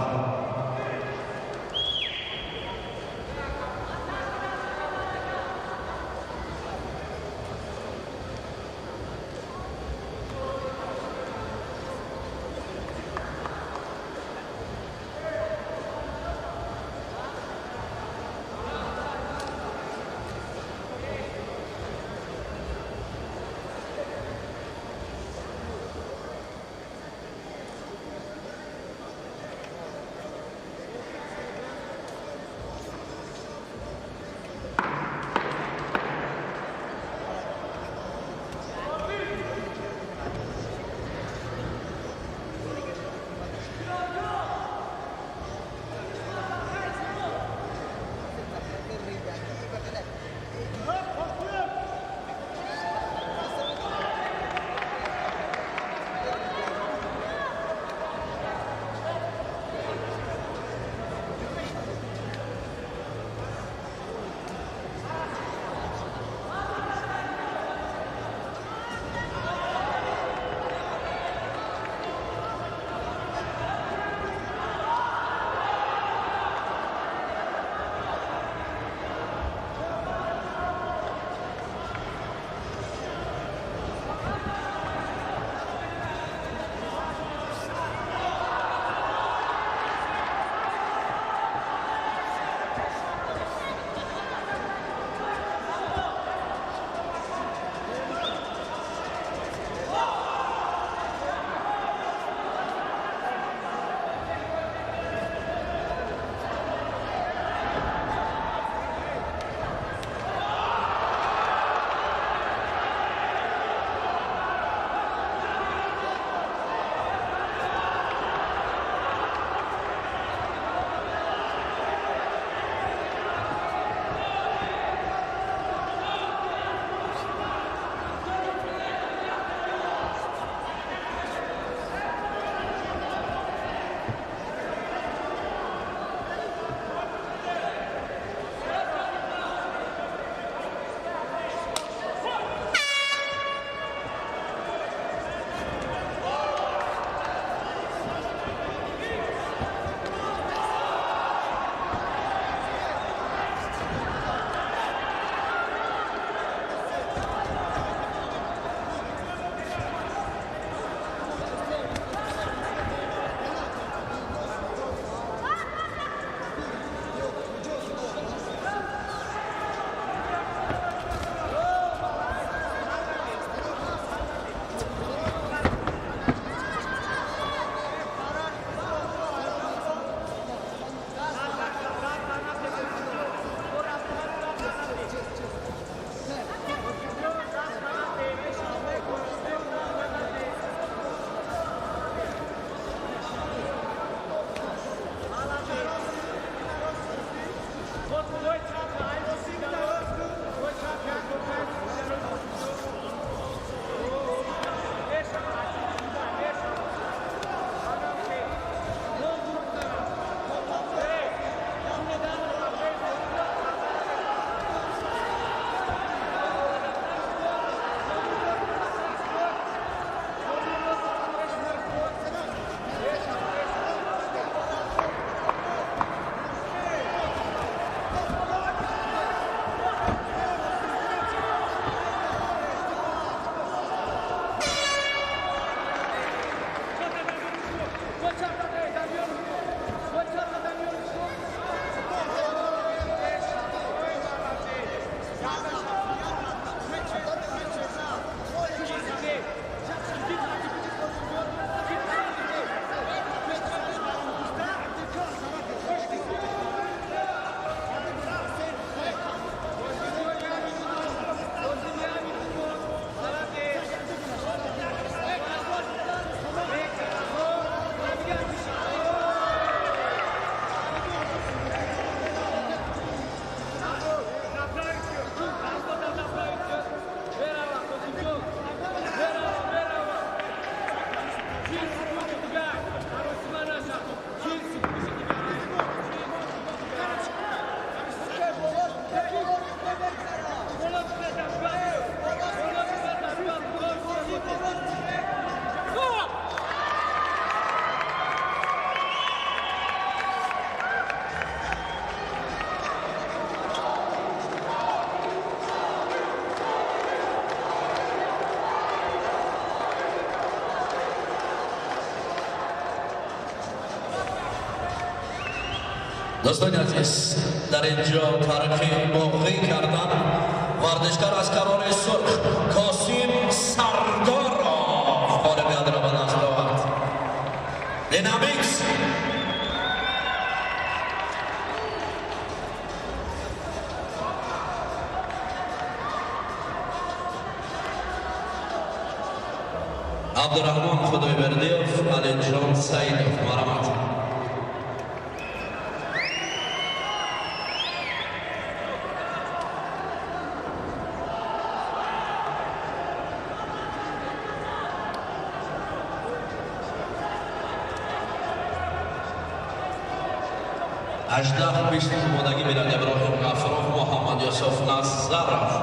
دوستان عزیز در اینجا تاریخی باقی کردن ورزشکار از کنار سرخ کاسیم سردارov غالب یاد را به دست آورد. دینامیکس عبدالرحمن خدایبردیوف، علیجان سعیدوف. مرحمت. اجداه بیشتر مدگی میرن ابراهیم غفروف، محمد یوسف نصرов.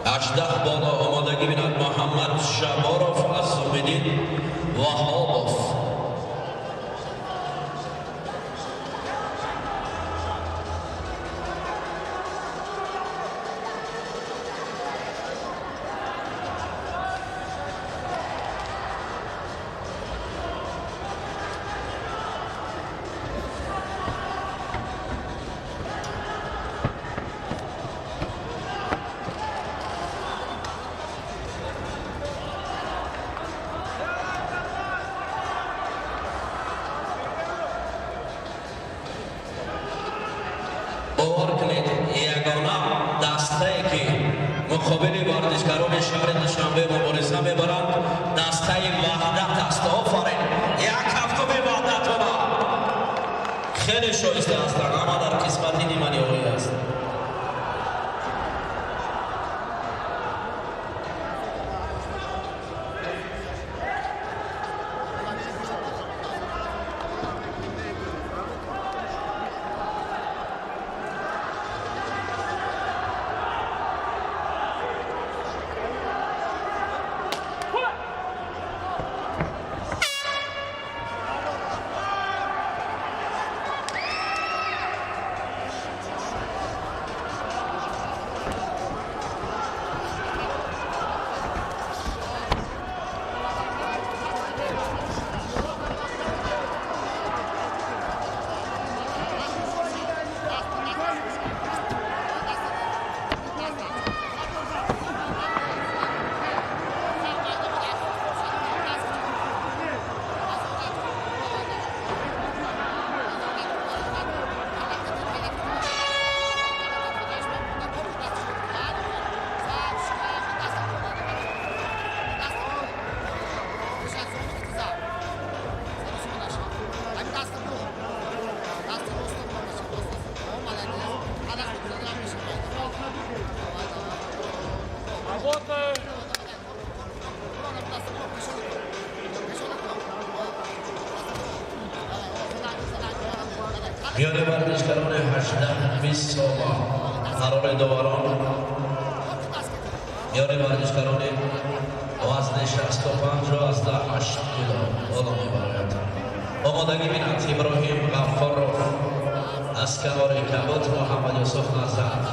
اجداه بالا آمادگی میرن محمد شباروف، عصامدین وهابوف. باور کنید یگانه دسته‌ای که مقابل ورزشکاران شهر دوشنبه مبارزه میبرند دسته وحدت است. آفرین، یک هفتم وحدت ها خیلی شایسته هستند، اما در قسمت نیمه نهایی است. میان ورزشکاران 18-20 ساله قرار دوران میان ورزشکاران وزن 65 را از 8 کیلو بالا میبرند. آمادگی بینند ابراهیم غفروف از کنار کبوت، محمد یوسف نصرov.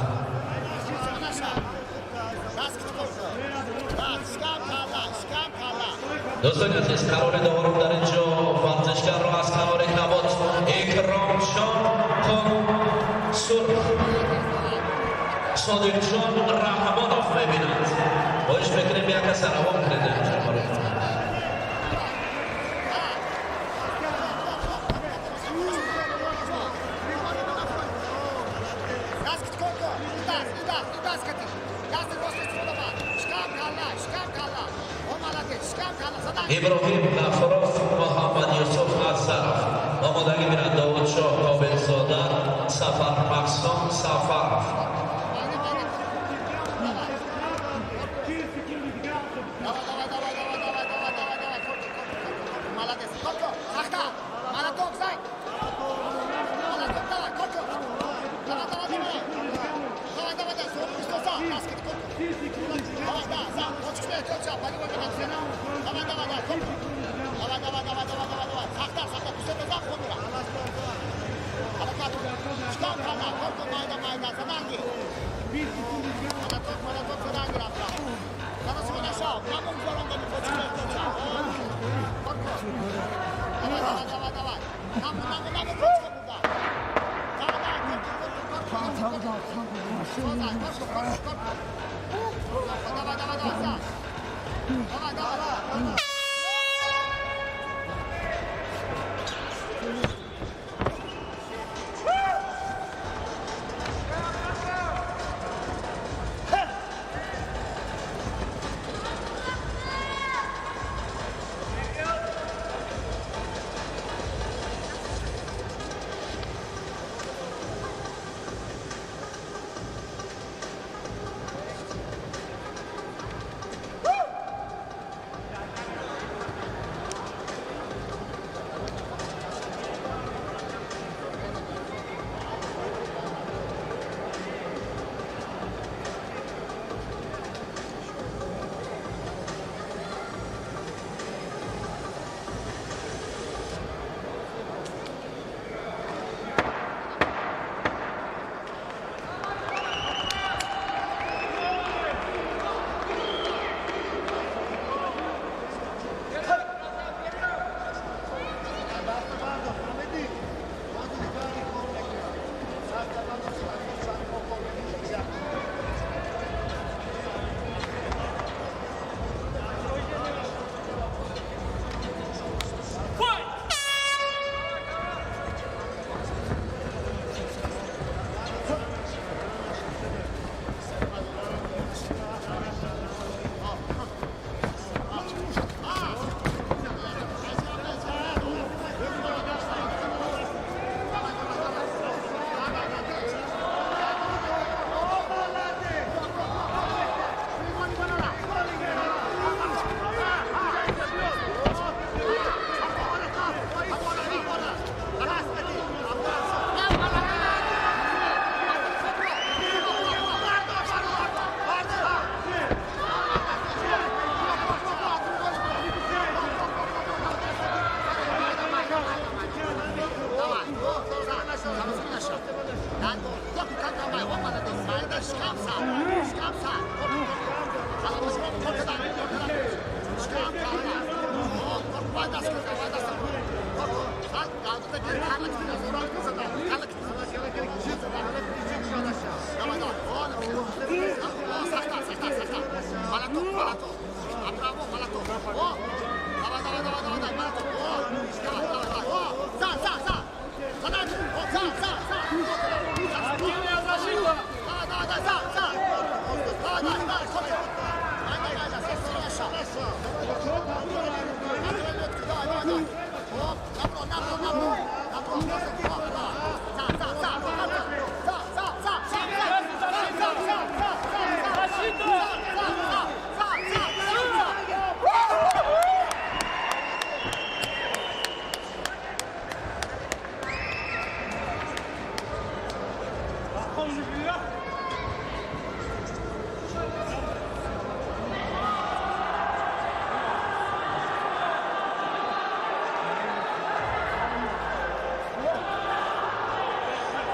دوستان عزیز قرار دوران در اینجا ورزشکار را از کنار کبوت اکرامجان سرخ صادقجان رحمانوف میبینند. باش فکریم یک کس روان کرده اینجا ابراهیم غفروف، محمد یوسف نصرov. آمادگی میرند داود شاه قابلزاده، سفر مقسم سفرov.
Zaraz się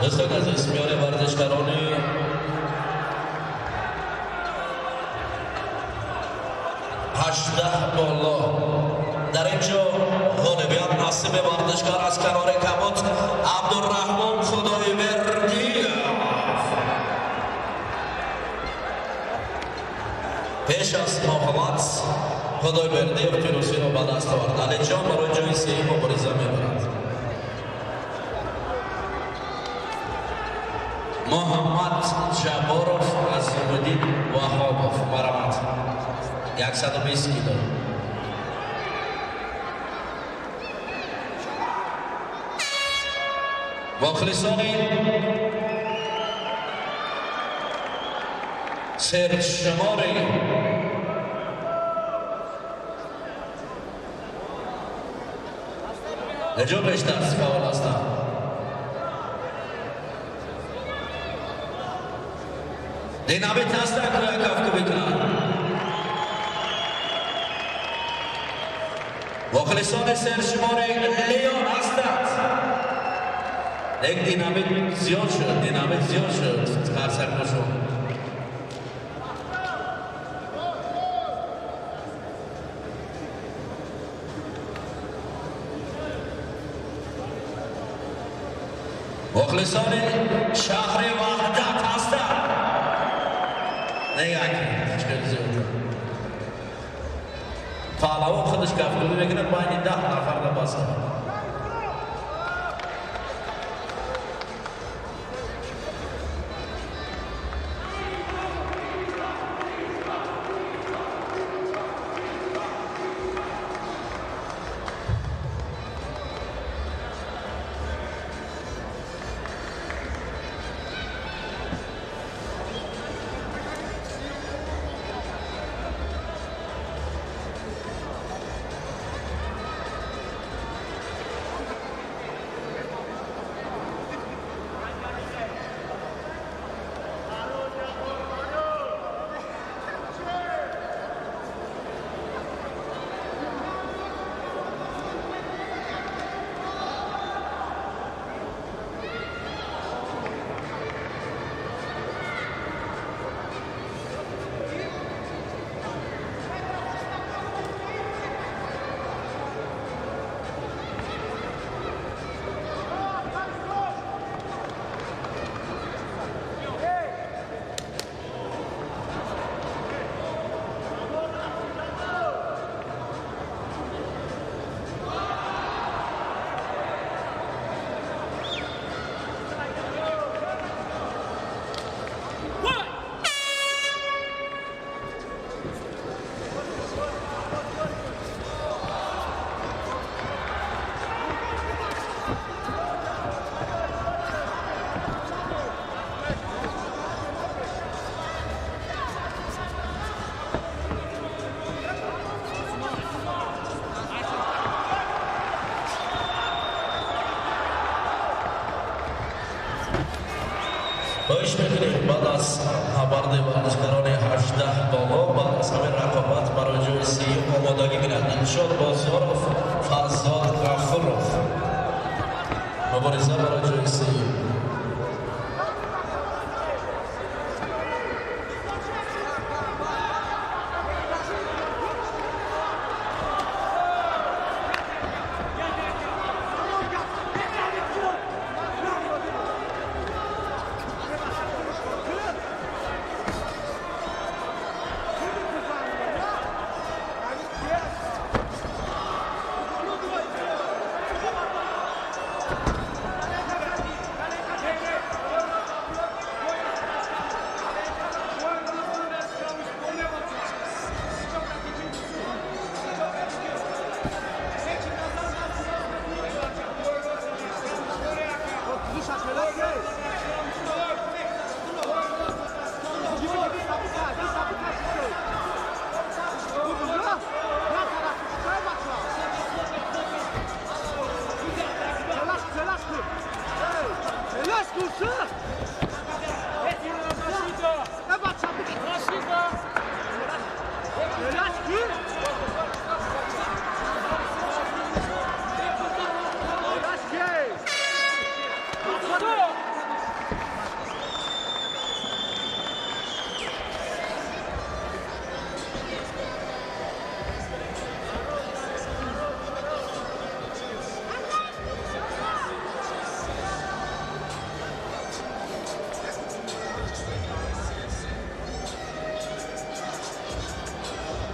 دوستان عزیز میان ورزشکاران 18 بالا در اینجا غالبیت نصیب ورزشکار از کنار کبوت عبدالرحمن خدایبردی پیش از محمد خدایبردی پیروزی را به دست آورد. علی جان برای جای سه‌ای مبارزه می‌برد. محمد جباروف عظیم‌الدین وهابوف مرحمت 120 کیلو. مخلصان سرشمار نجوم بیشتر فعال هستند. دینامیت هستند که کافکو بکنند. مخلصان سرشمار لیون هستند. یک دینامیت زیاد شد هر سرکشون. مخلصان شهر وحدت هستند. نگاه کنید چه زیاد پهلوان خودش گفتگو بگیره باید 10 نفر رو بازه باش میکنیم بعد از آورد ورزشکاران 18 بالا بعد از همین رقابت برای جای سیوم آمادگی گیرند انشاد بازارف فرزاد غفورов مبارزه برای جای سیوم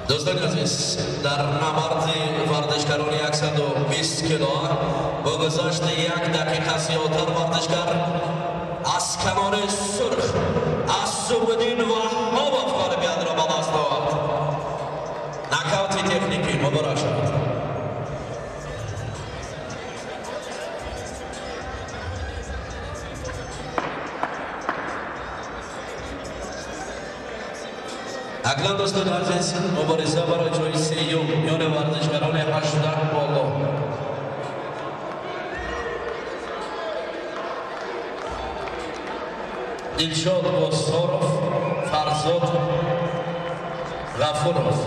دوستان عزیز در نبرد ورزشکاران 120 کیلو با گذشت 1 دقیقه زیادتر ورزشکار از کنار سرخ عصب‌الدین وهاب غالبیت را به دست آورد. نکاوت تکنیکی مبارک شد. اکنون دوستان عزیز مبارزه برای جای سیوم میان ورزشکاران 18 بالا دلشاد بازارف فرزاد غفورov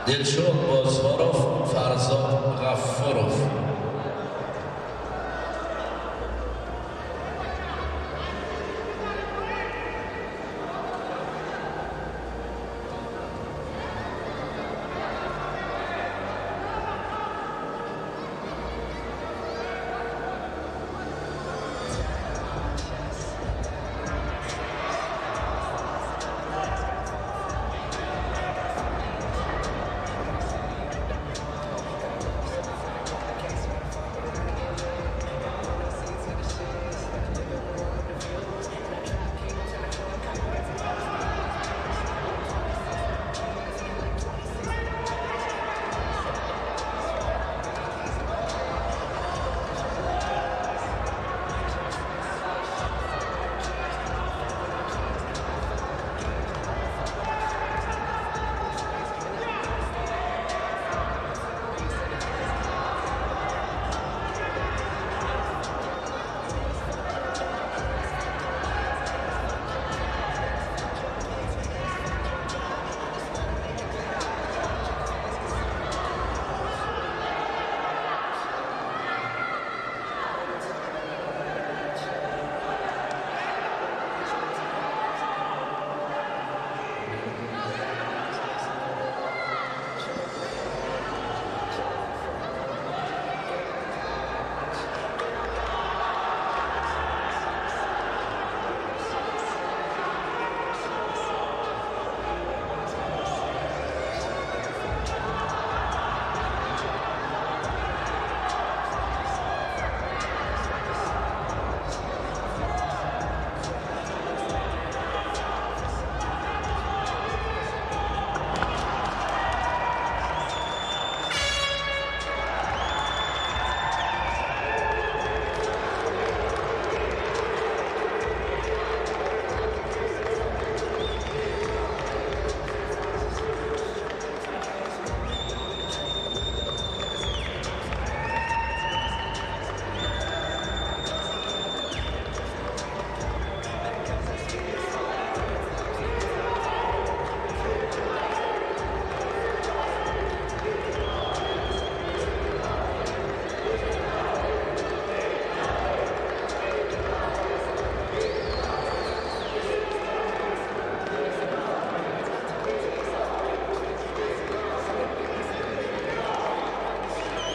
دلشاد بازفاروف، فرزاد غفاروف.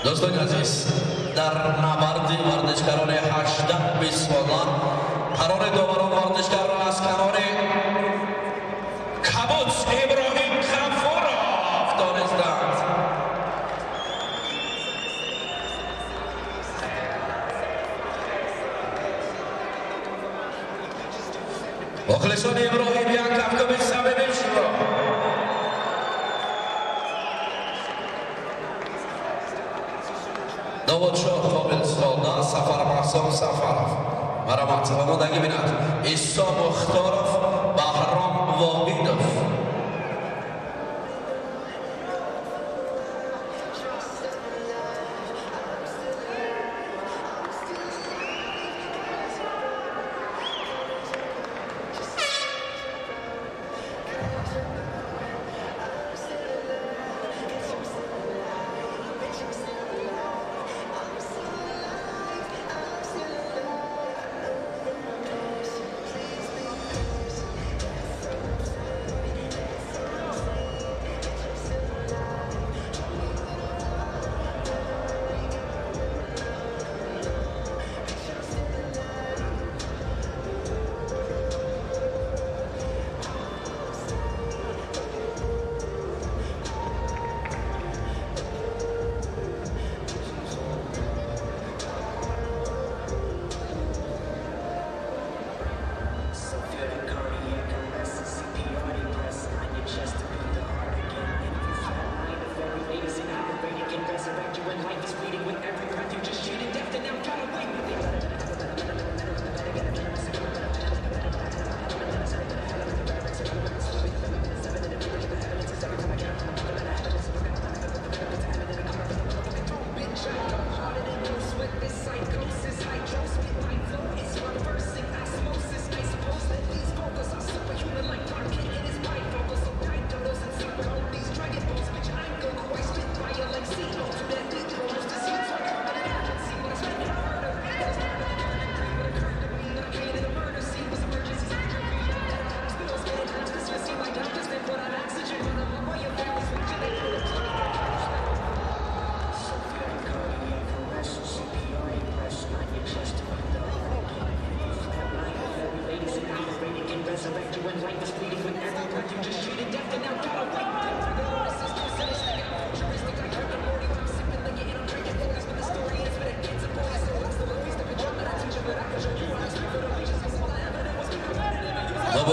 دوستان عزیز، در نبرد ورزشکاران 18-20 ساله قرار داوران ورزشکاران از کنار کبوتس ابراهیم غفاروف دانستند. مخلصان ابراهیم یک کفکو به سبب شد. داود شاه قابل سالده، سفر محسن سفرов. مرحمت و مدگی بیند. ایسا مختارов، بهرام واحدov.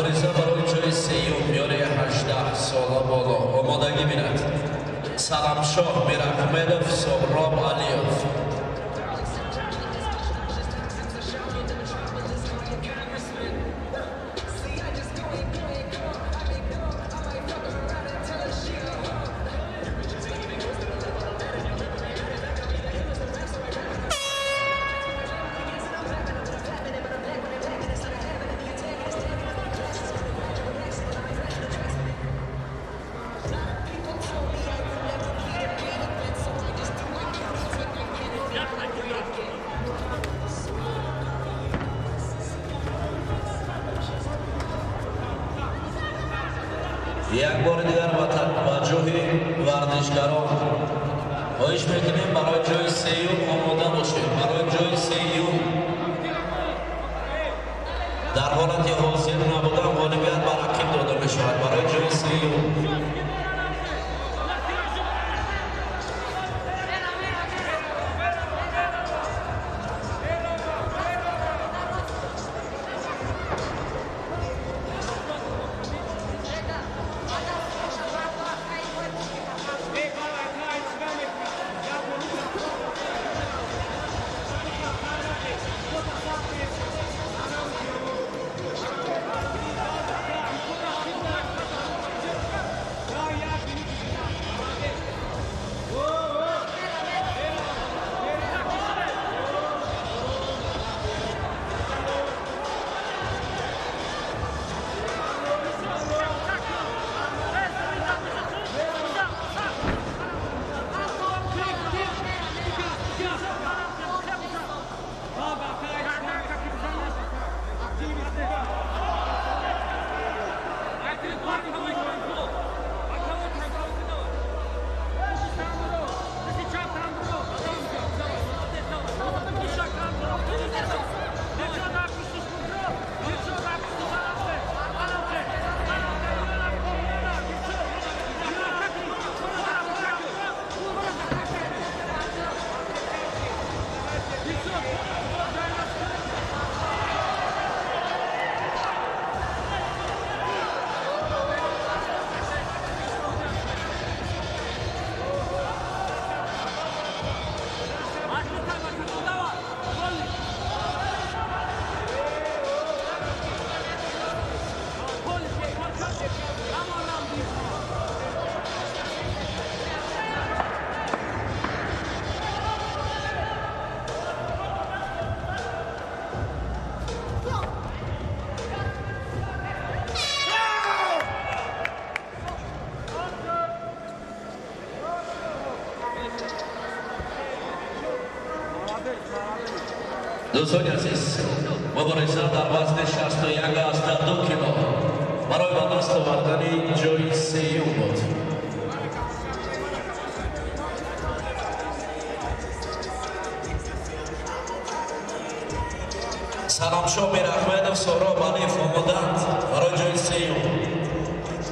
مبارزه برای جای سیوم یاری 18 ساله بالا آمادگی می‌رد. سلامشاه میراحمدov سهراب علیوف. یک بار دیگر با توجه ورزشکاران خواهش میکنیم برای جای سیوم آماده باشید. برای جای سیوم در حالت حاضر نبودن غالبیت بر رقیب داده می شود. برای جای سیوم دوستان عزیز مبارزه در وزن 61 از 2 کیلو برای به دست آوردن جای سیوم بود. سلامشاه میراحمدov سهراب علیوف آمادند برای جای سیوم.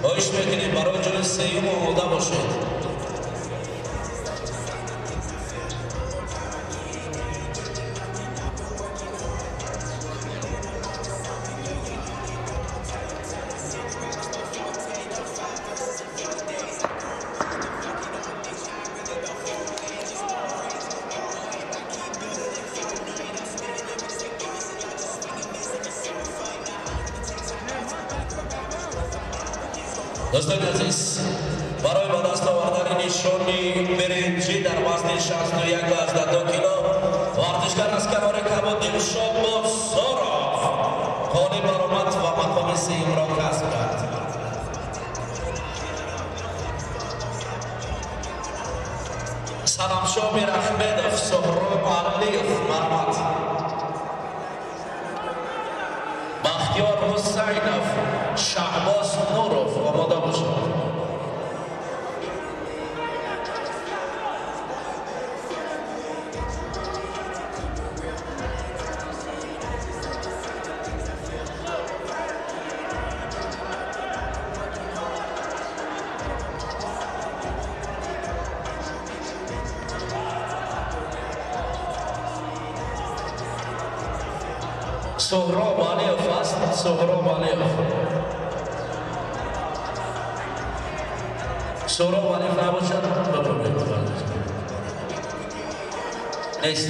خواهش میکنیم برای جای سیوم آماده باشید. دوستان عزیز برای به دست آوردن نشانی برنجی در وزن 61 از 2 کیلو ورزشکار از کنار کبود دلشاد سهراب غالب برآمد و مقام سیوم را کسب کرد. سلامشاه میراحمدov سهراب علیوف مرمت بختیار حسینov شهباز نوروف آماده باشد. سهراب علیف است. سهراب علیف نباشد ببرید نیست.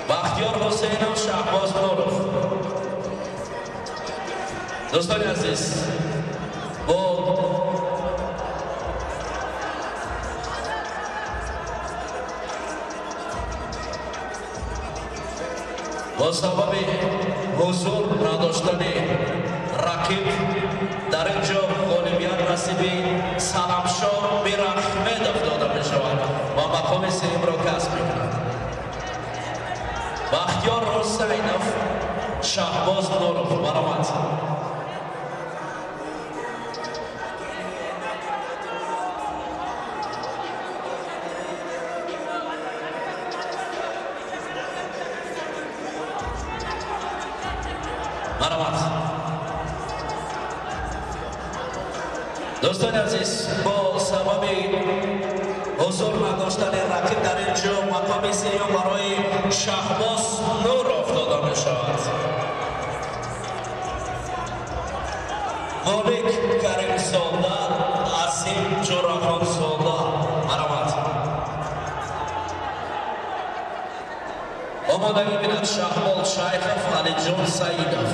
بختیار حسین و شهباز نورف. دوستان عزیز با سبب حضور نداشتن رقیب در اینجا غالبیت نصیب سلامشاه میراحمدov داده می شود و مقام سوم را کسب می کند. بختیار حسینov شهباز نورف برآمد. دوستان عزیز با سبب حضور نداشتن رقیب در اینجا مقام سوم برای شهباز نورف داده می شود. مالک کریم زاده عظیم جراحان زاده برآمد. آماده می‌بیند شهباز شیخов علی جان سعیدov.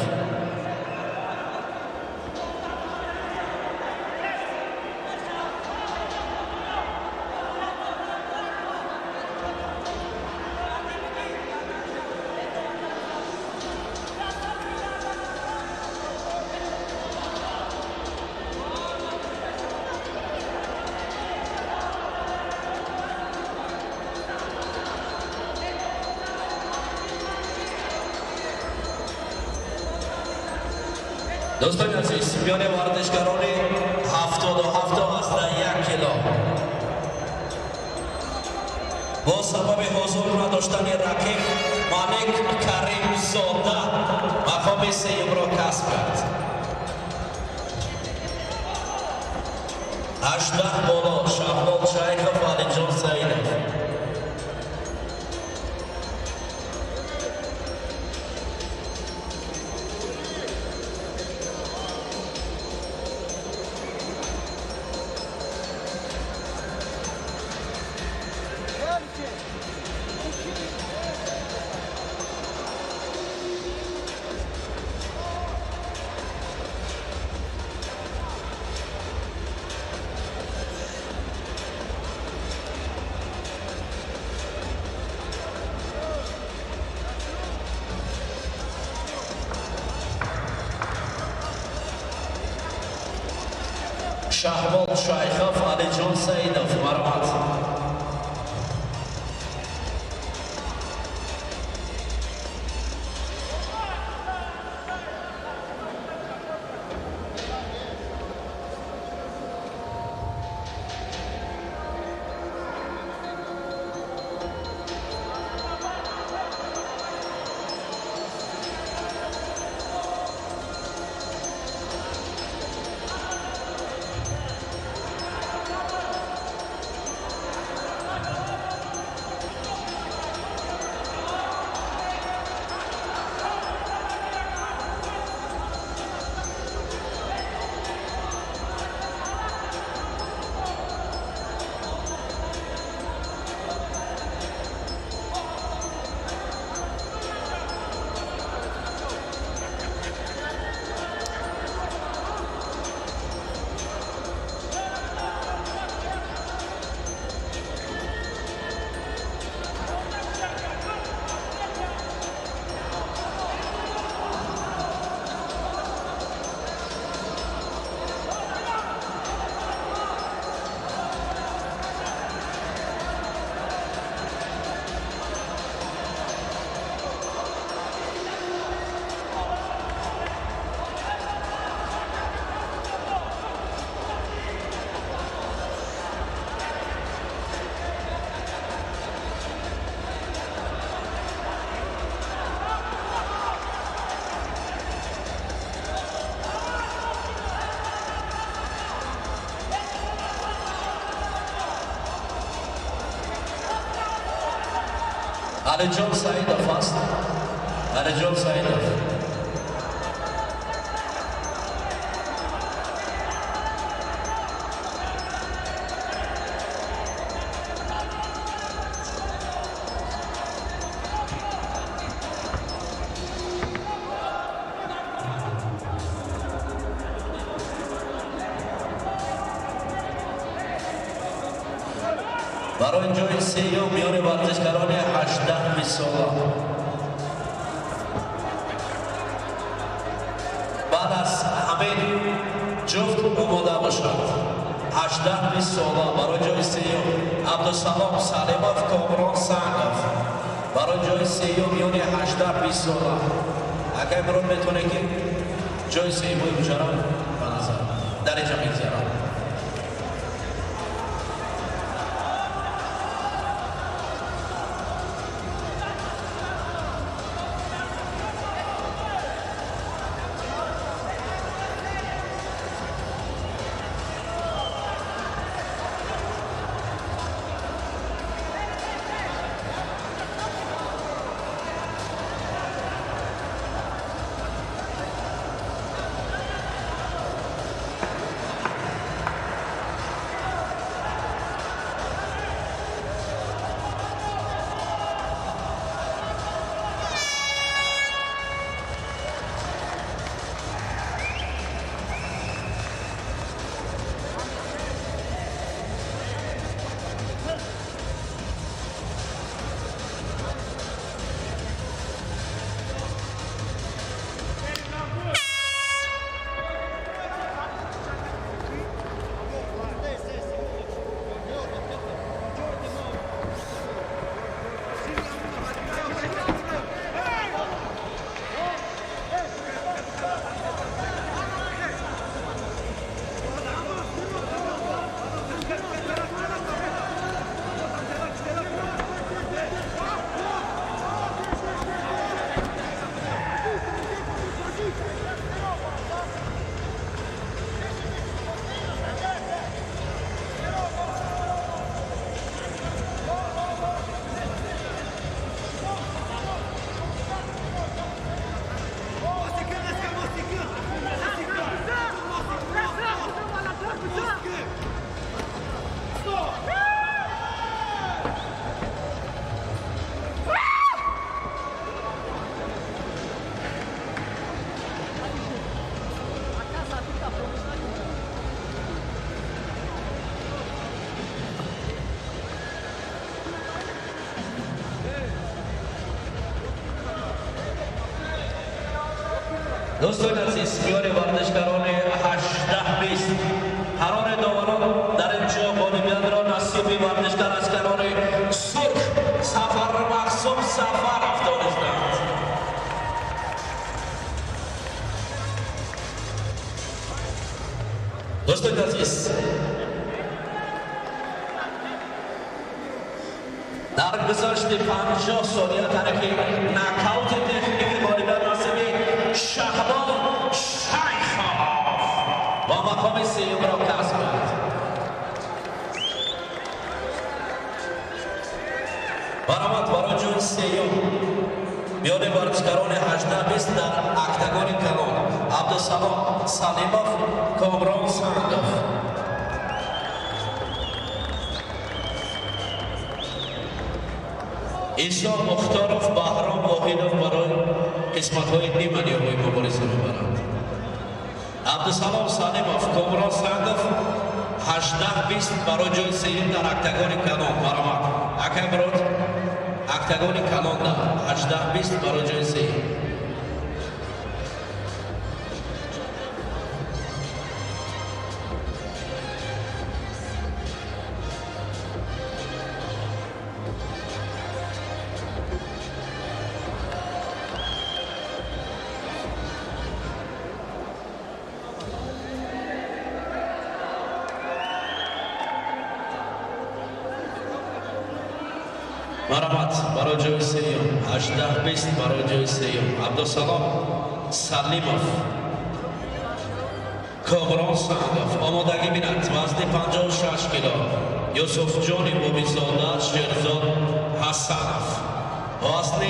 دوستان عزیز میان ورزشکاران 77 از 1 کیلو با سبب حضور نداشتن رقیب مالک کریم زاده مقام سوم را کسب کرد. 18 بالا شهباز شیخov علی جان سعیدov. شهباز شیخov علی جان سعیدov برآمد. علی جان سعیدov است. Alijon Saidov. برای جای سیوم میان ورزشکاران 18 ساله بعد از همین جفت آماده باشد. 18 ساله برای جای سیوم عبدالسلام سلیموف کامران سنگوف برای جای سیوم میان 18 ساله اگر برون میتونه که جای سیوم بچران به نظر درجه میگذارن. دوستان عزیز میان ورزشکاران 18-20 قرار داوران در اینجا غالبیت را نصیب ورزشکار از کنار سرخ سفر مقصوم سفر دانستند. دوستان عزیز در گذشت 50 ثانیه ترکی نکاوت تکنیکی غالبیت نصیب شهبان شیخوف با مقام سیوم را کسب کرد. برآمد برای جون سیوم میان ورزشکاران 18-20 در اکتگان کلان عبدالسلام سلیموف کامران سنگوف. ایسا مختاروف بهرام واحدوف برای قسمت‌های نیمه‌نهایی مبارزه می‌برند. عبدالسلام سلیموف کامران سنگوف 18-20 برای جای سیوم در اکتگان کلان برآمد. اکبرات اکتگان کلان در 18-20 برای جای سیوم. مرحمت برای جای سیوم 18-20 برای جای سیوم عبدالسلام سلیموف کامران سنگوف آمادگی بیند وزن 56 کیلو یوسف جان موبیزاده شیرزاد حسنوف وزن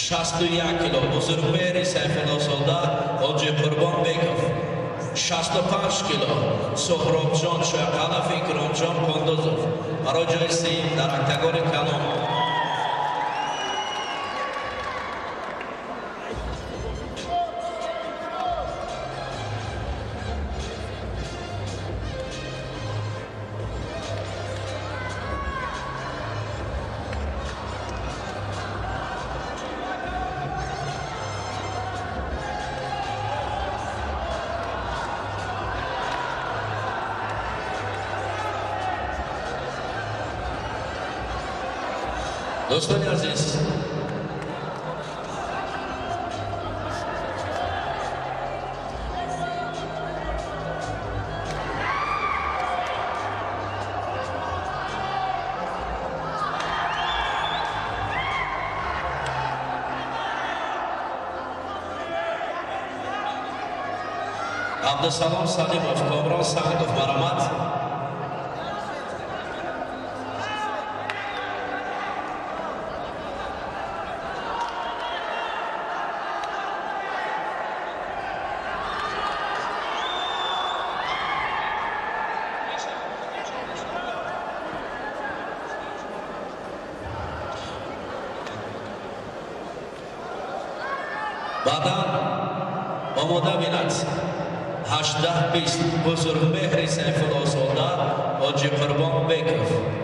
61 کیلو بزرگوار سیفالله سالدا حاجی قربانبekov 65 کیلو سهراب جان شایقلف اکرام جان کندوزов برای جای سوم در کاتگوری کلان دوستان عزیز عبدالسلام سلیمov کامران سعیدov مرحمت بعدا آماده بینید 18-20 بزرگمهر سیفالله سالدا حاجی قربانبekov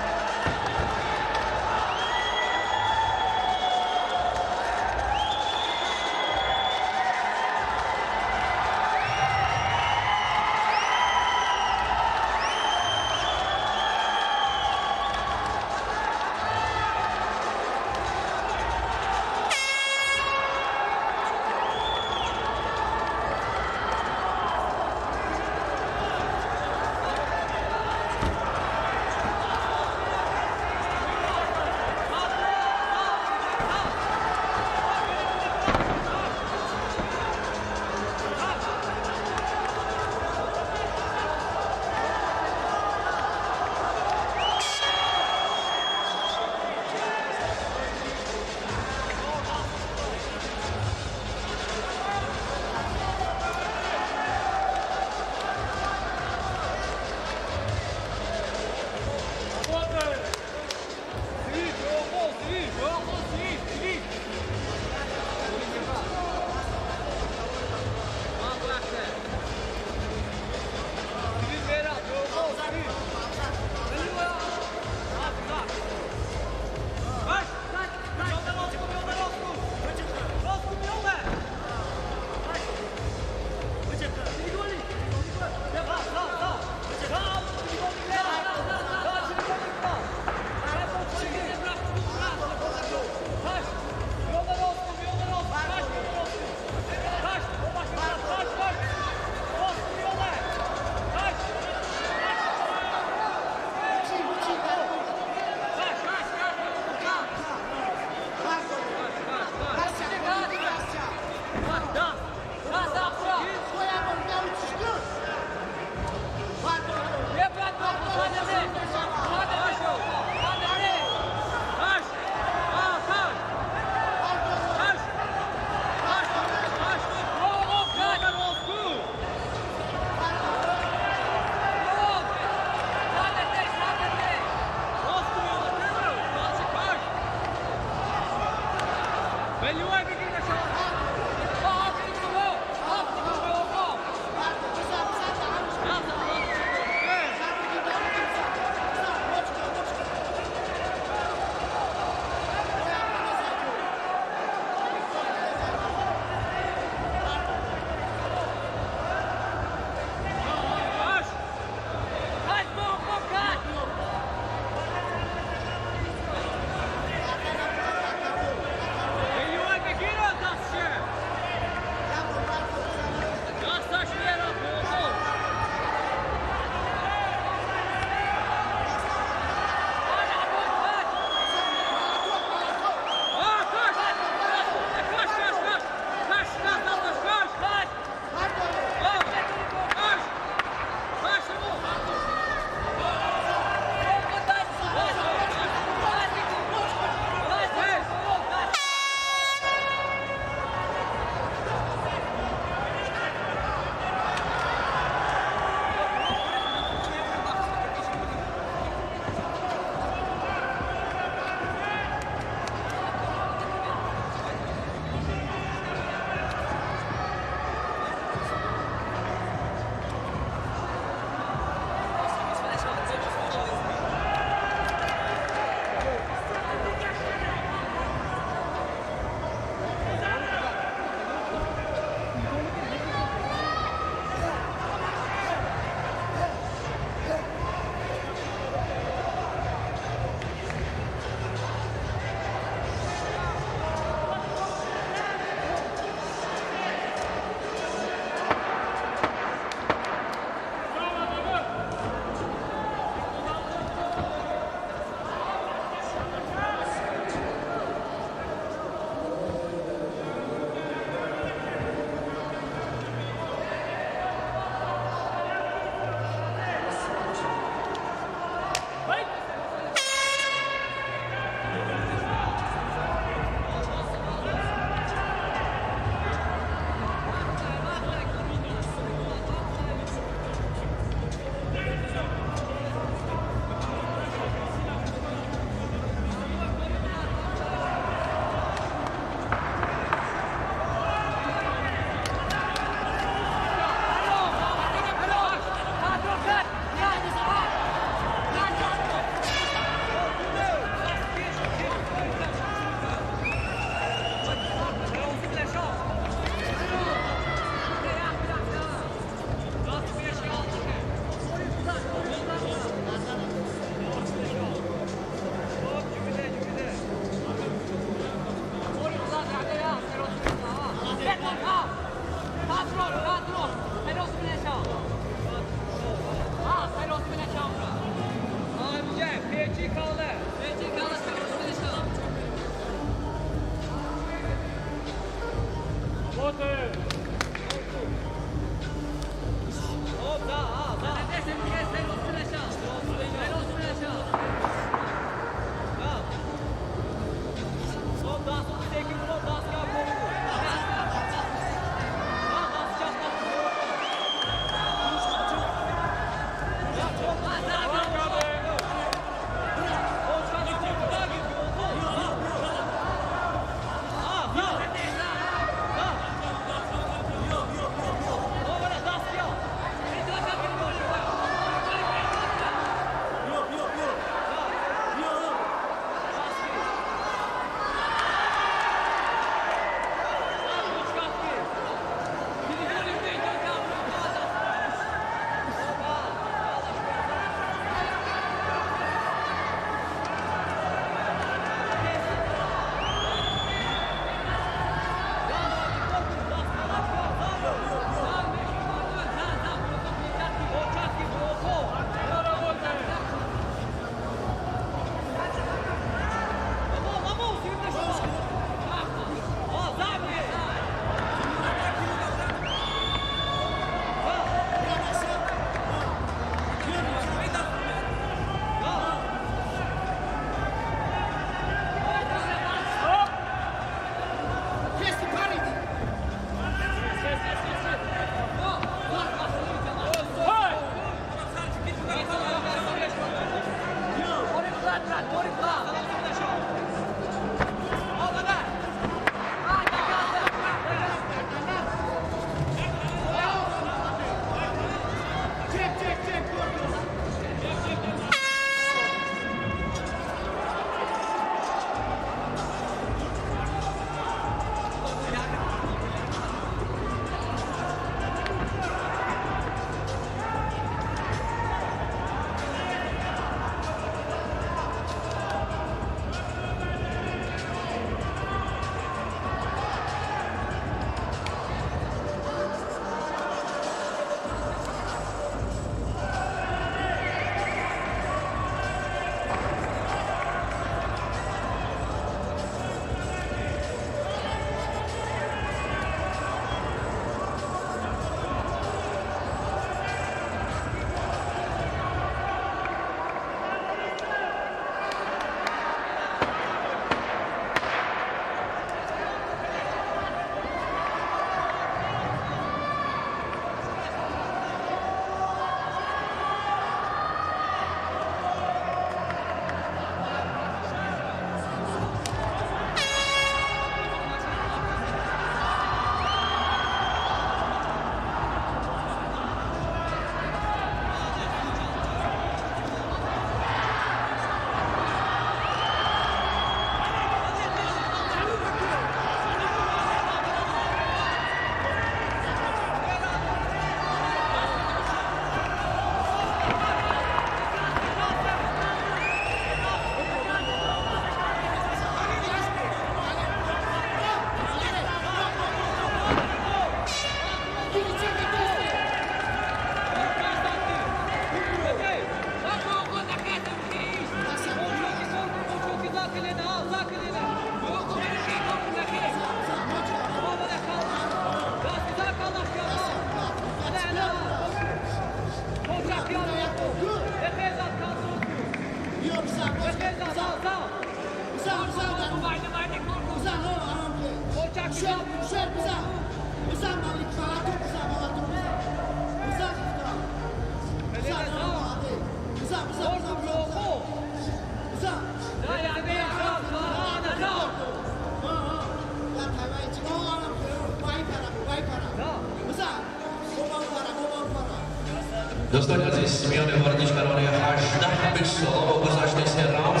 دوستان عزیز میان ورزشکاران 18 سال با گذشت 3 راند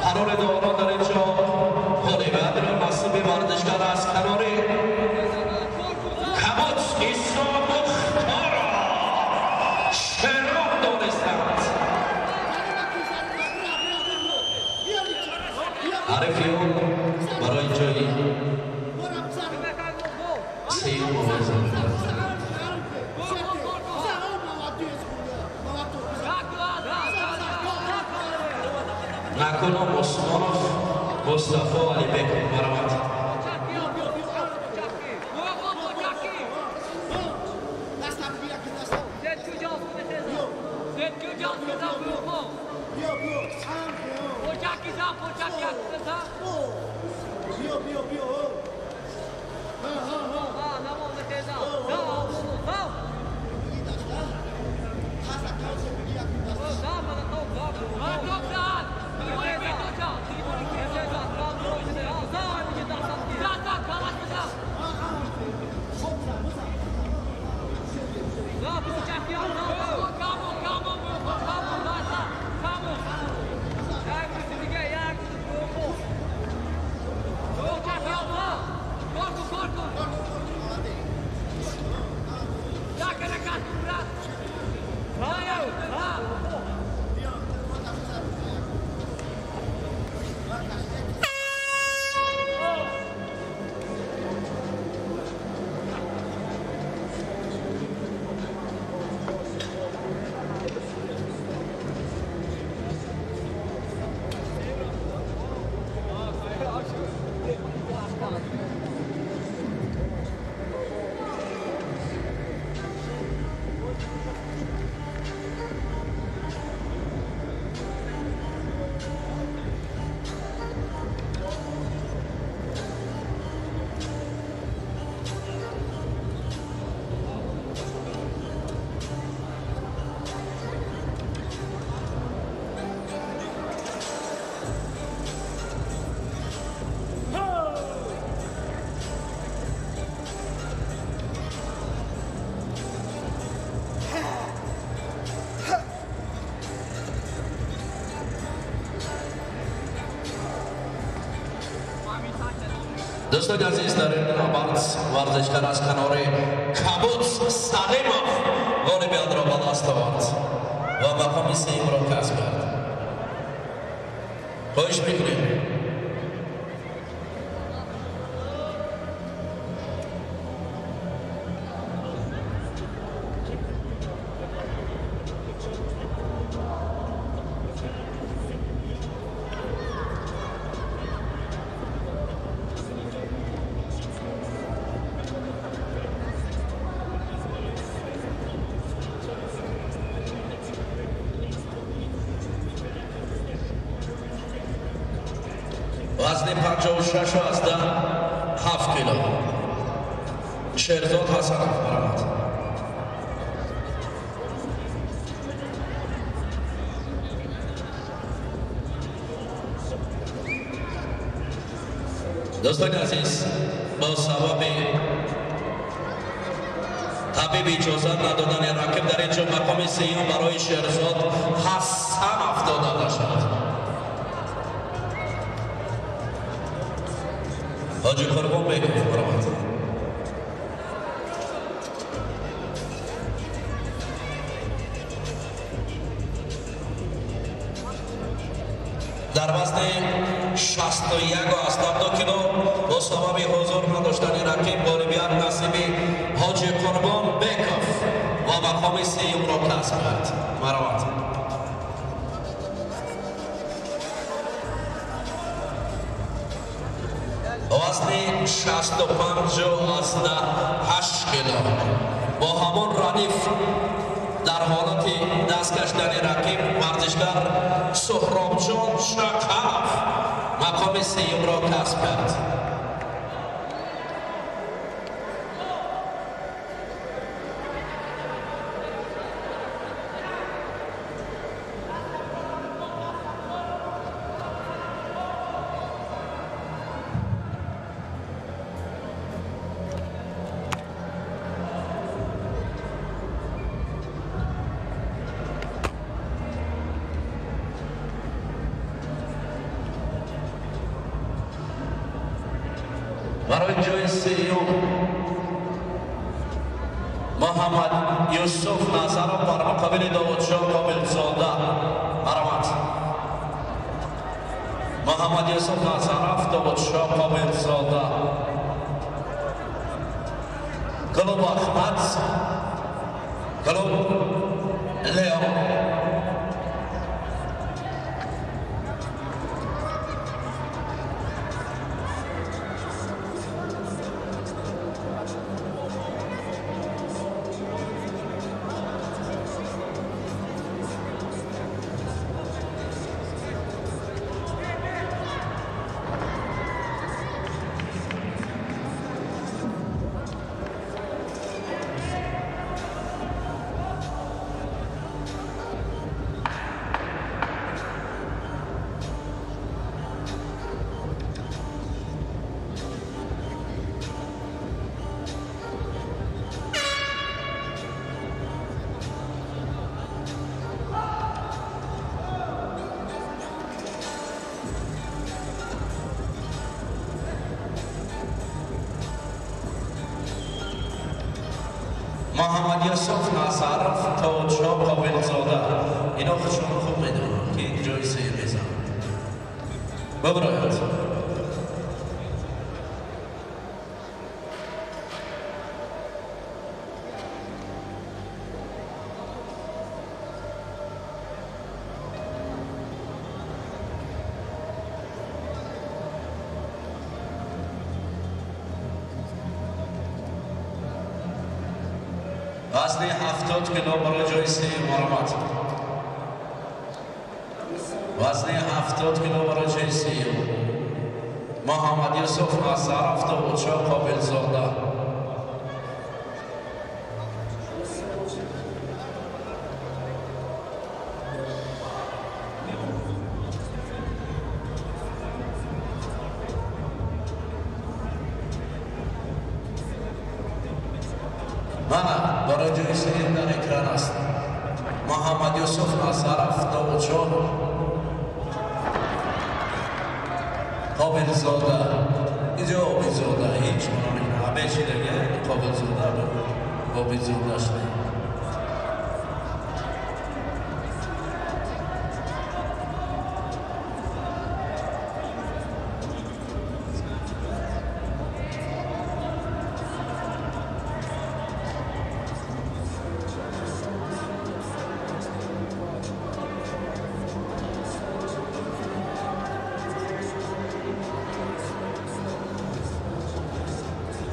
قرار دوران در اینجا گل بعد را نصیب ورزشکار از کنار کبوتر عیسی مختار شهرام دانستند. عارفیون برای جایی سیر بزنند. نکنم عثمانوف مصطفی علی بک مرامت دوستان عزیز در این نبرد ورزشکار از کنار کبوتر سلیموف گل بعد را به دست آورد و مقام سوم را کسب کرد. خواهش می‌کنیم وزن 56 از 7 کیلو شهرزاد حسنوف مرامت. دوستان عزیز با سبب طبیب اجازت ندادن رقیب در اینجا مقام سوم برای شهرزاد حسنوف داده شد. حاجی قربان بگم مرامت. در وزن 61 و 72 کیلو با سبب حضور نداشتن رقیب غالبیت نصیب حاجی قربان بکف و مقام سوم را کسب کرد. مرامت. وزن 65 از 8 کیلو با همان ردیف در حالت دست کشیدن رقیب ورزشکار سهرابجان شکف مقام سیوم را کسب کرد. برای جای سیوم محمد یوسف ناصرов بر مقابل داودشاه کاملزاده برآمد. محمد یوسف ناصرов داودشاه کاملزاده کلوب احمد کلوب لیون محمد یوسف ناصرов داودشاه کاملزاده اینا خودشون خوب میدونن که این جای سیر میزن ببراید. وزن 70 کیلو برای جای سیوم آمد. وزن 70 کیلو برای جای سیوم محمد یوسف ناصرov داودشاه کاملزاده. من برای جای سیوم در اکران است. محمد یوسف ناصرov داودشاه کاملزاده اینجا آبیزاده هیچ منو همه چی دیگه کاملزاده آبیزاده شده.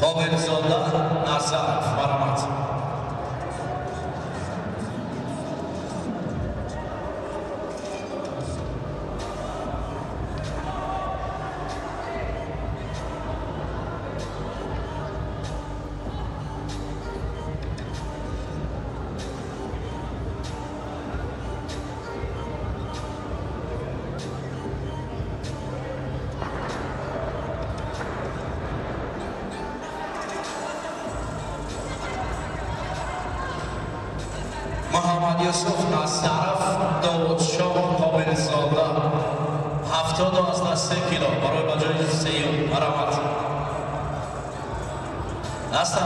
کاملزاده ناصرov برآمد. محمد یوسف ناصرov داودشاه کاملزاده 73 کیلو برای بجای سیوم برآمد. دستم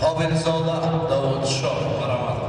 Hobilzoda Davudshoh Maramad.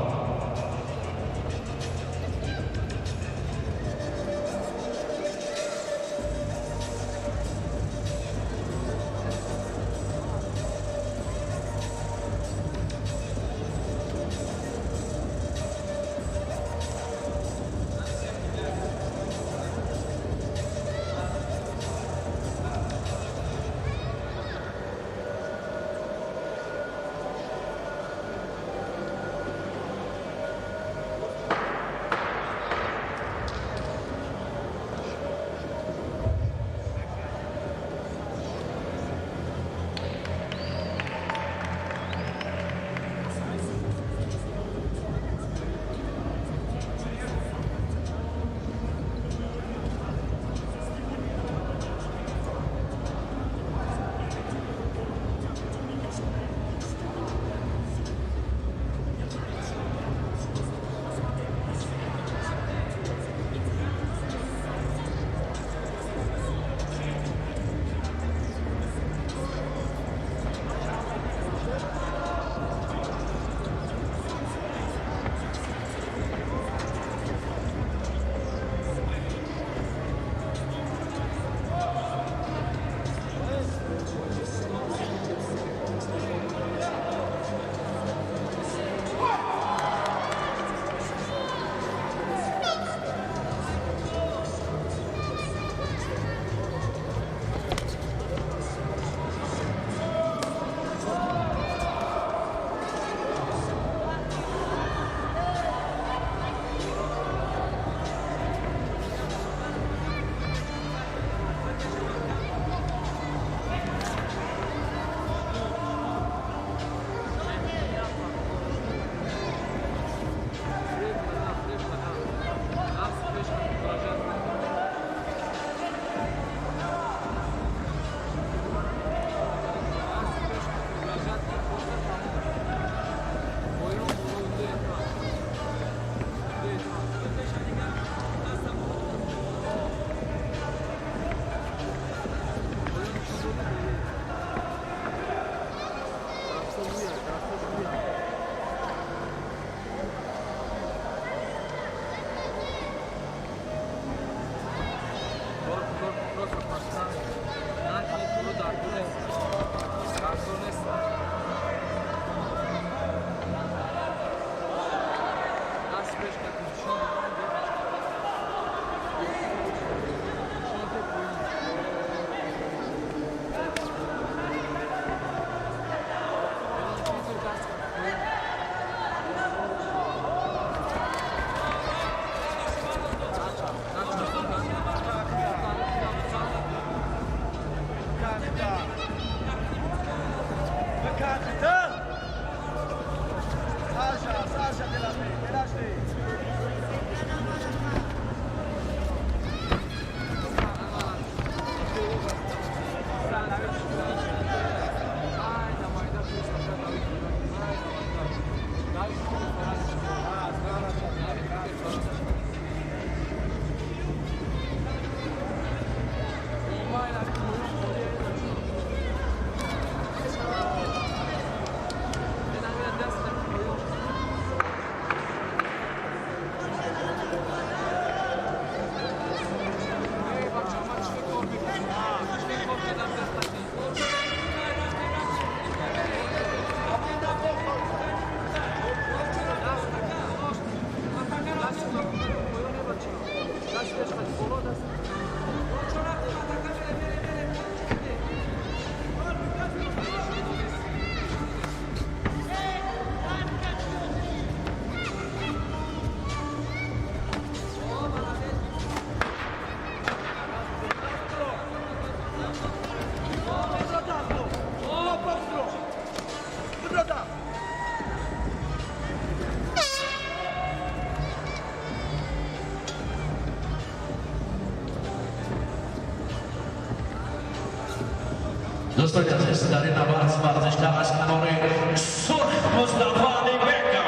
دوستان عزیز در این نبرد ورزشکار از کنار سرخ مصطفی علیبکر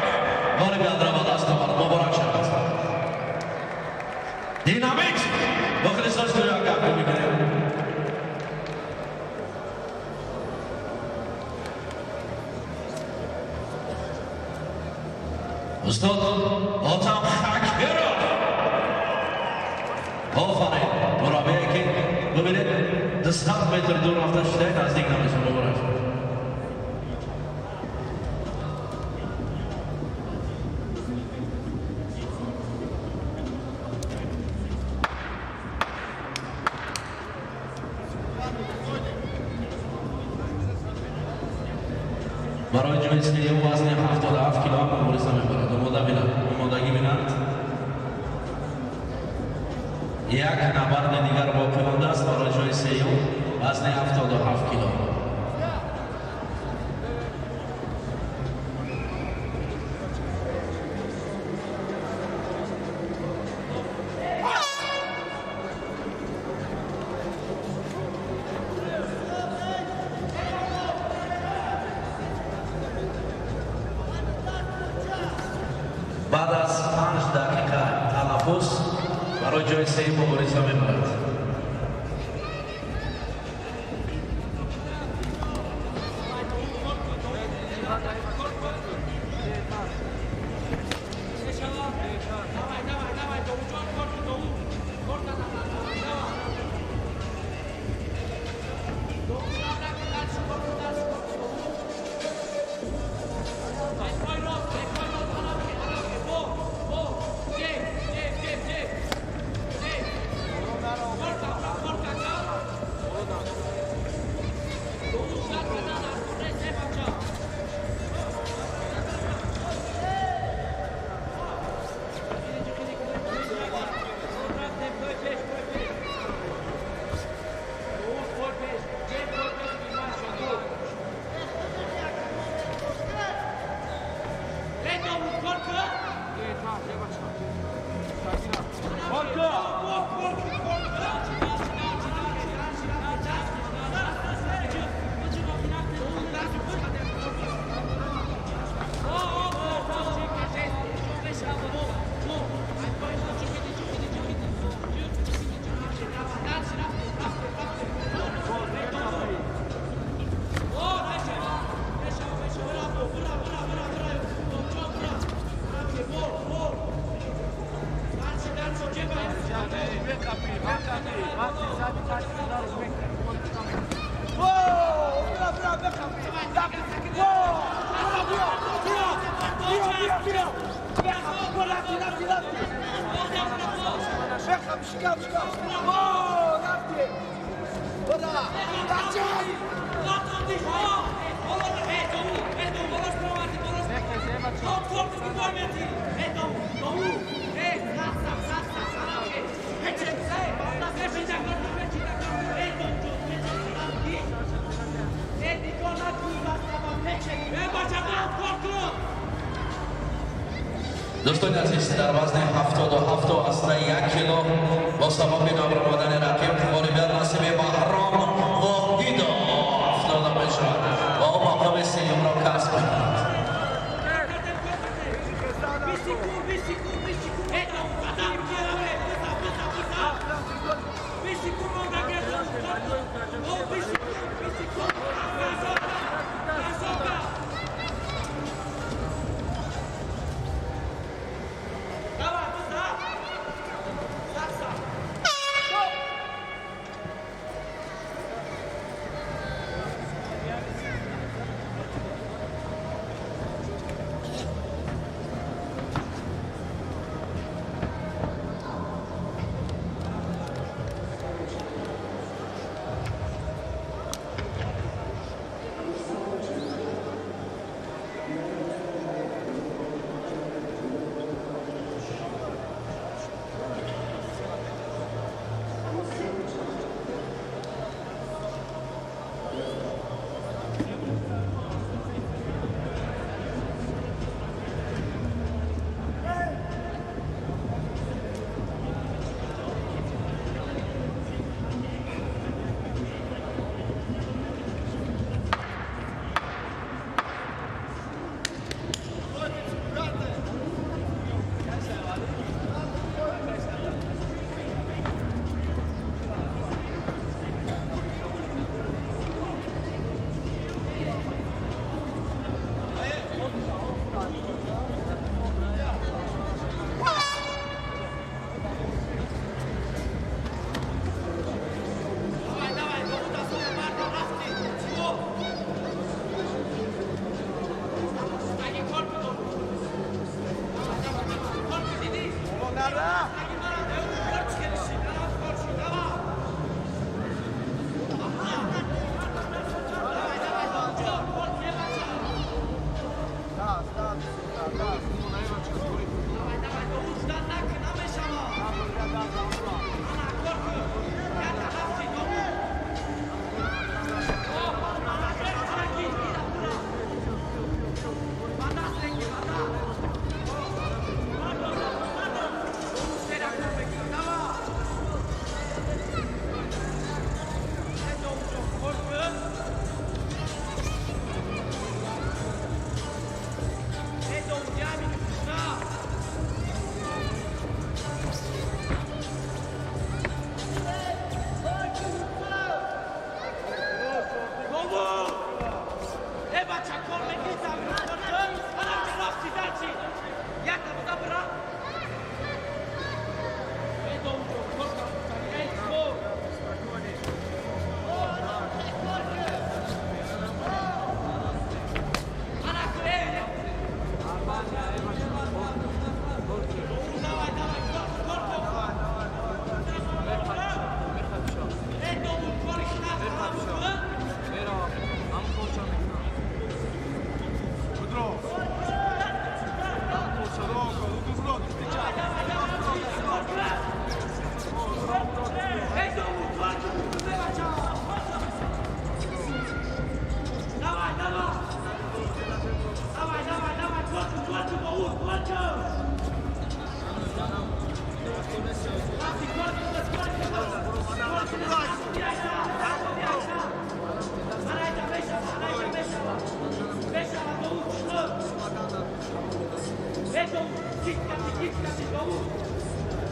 وارد درآمد است مبارک شود. دینامیت داخل استادیوم کار می‌کنه. استاد آتم خکبرا آفرین مرابعه که ببینید 200 متر دور رفته شده نزدیک نمیشه مبارک برای جایزه وزن 77 کیلو مبارزه می‌برد. آمادگی بینند. یک نبرد دیگر باقی مانده است برای جایزه وزن 77 کیلو. بعد از 5 دقیقه تنفس برای جایزه مبارزه می‌برد. دوستان عزیز در وزن 77 اصلا 1 کیلو با سبب نابر بودن رقیب غالبیت نصیب بهرام واحد افتاده میشود و او مقام سوم را کسب می‌کند.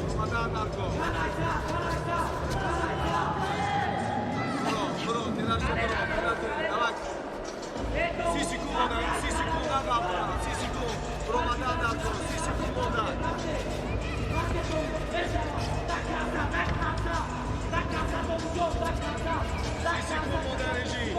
Ramadan Narko. Bro, tiraš se bro, давай. Si секунда, si секунда, Ramadan Narko, si секунда. Si секунда režim.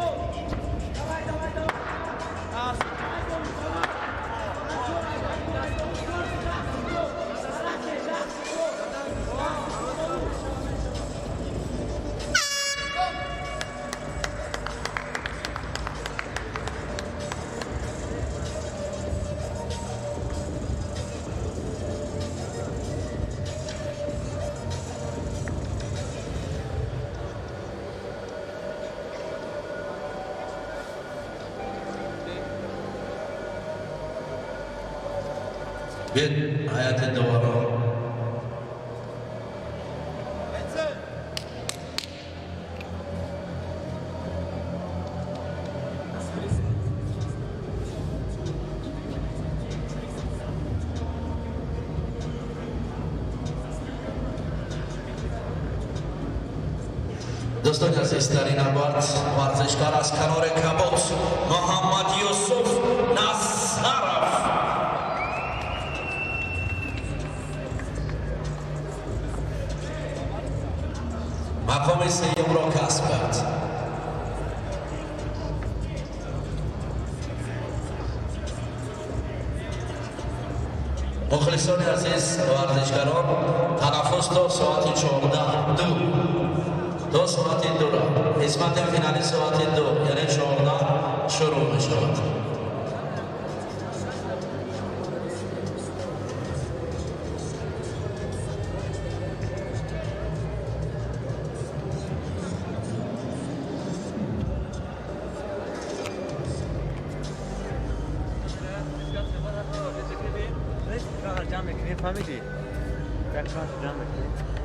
Bir hayat دوارا دوستان عزیز در این آباد ورزشکار از کنار کبوت محمد یوسف نصرف مقام سوم را کسب کرد. مخلصان عزیز ورزشکاران تنفس تا ساعت 14 دو ساعت دو را قسمت فینالی ساعت 2 یعنی 14 شروع می شود.
فهمیدی؟ یک ساعت جمع بکنی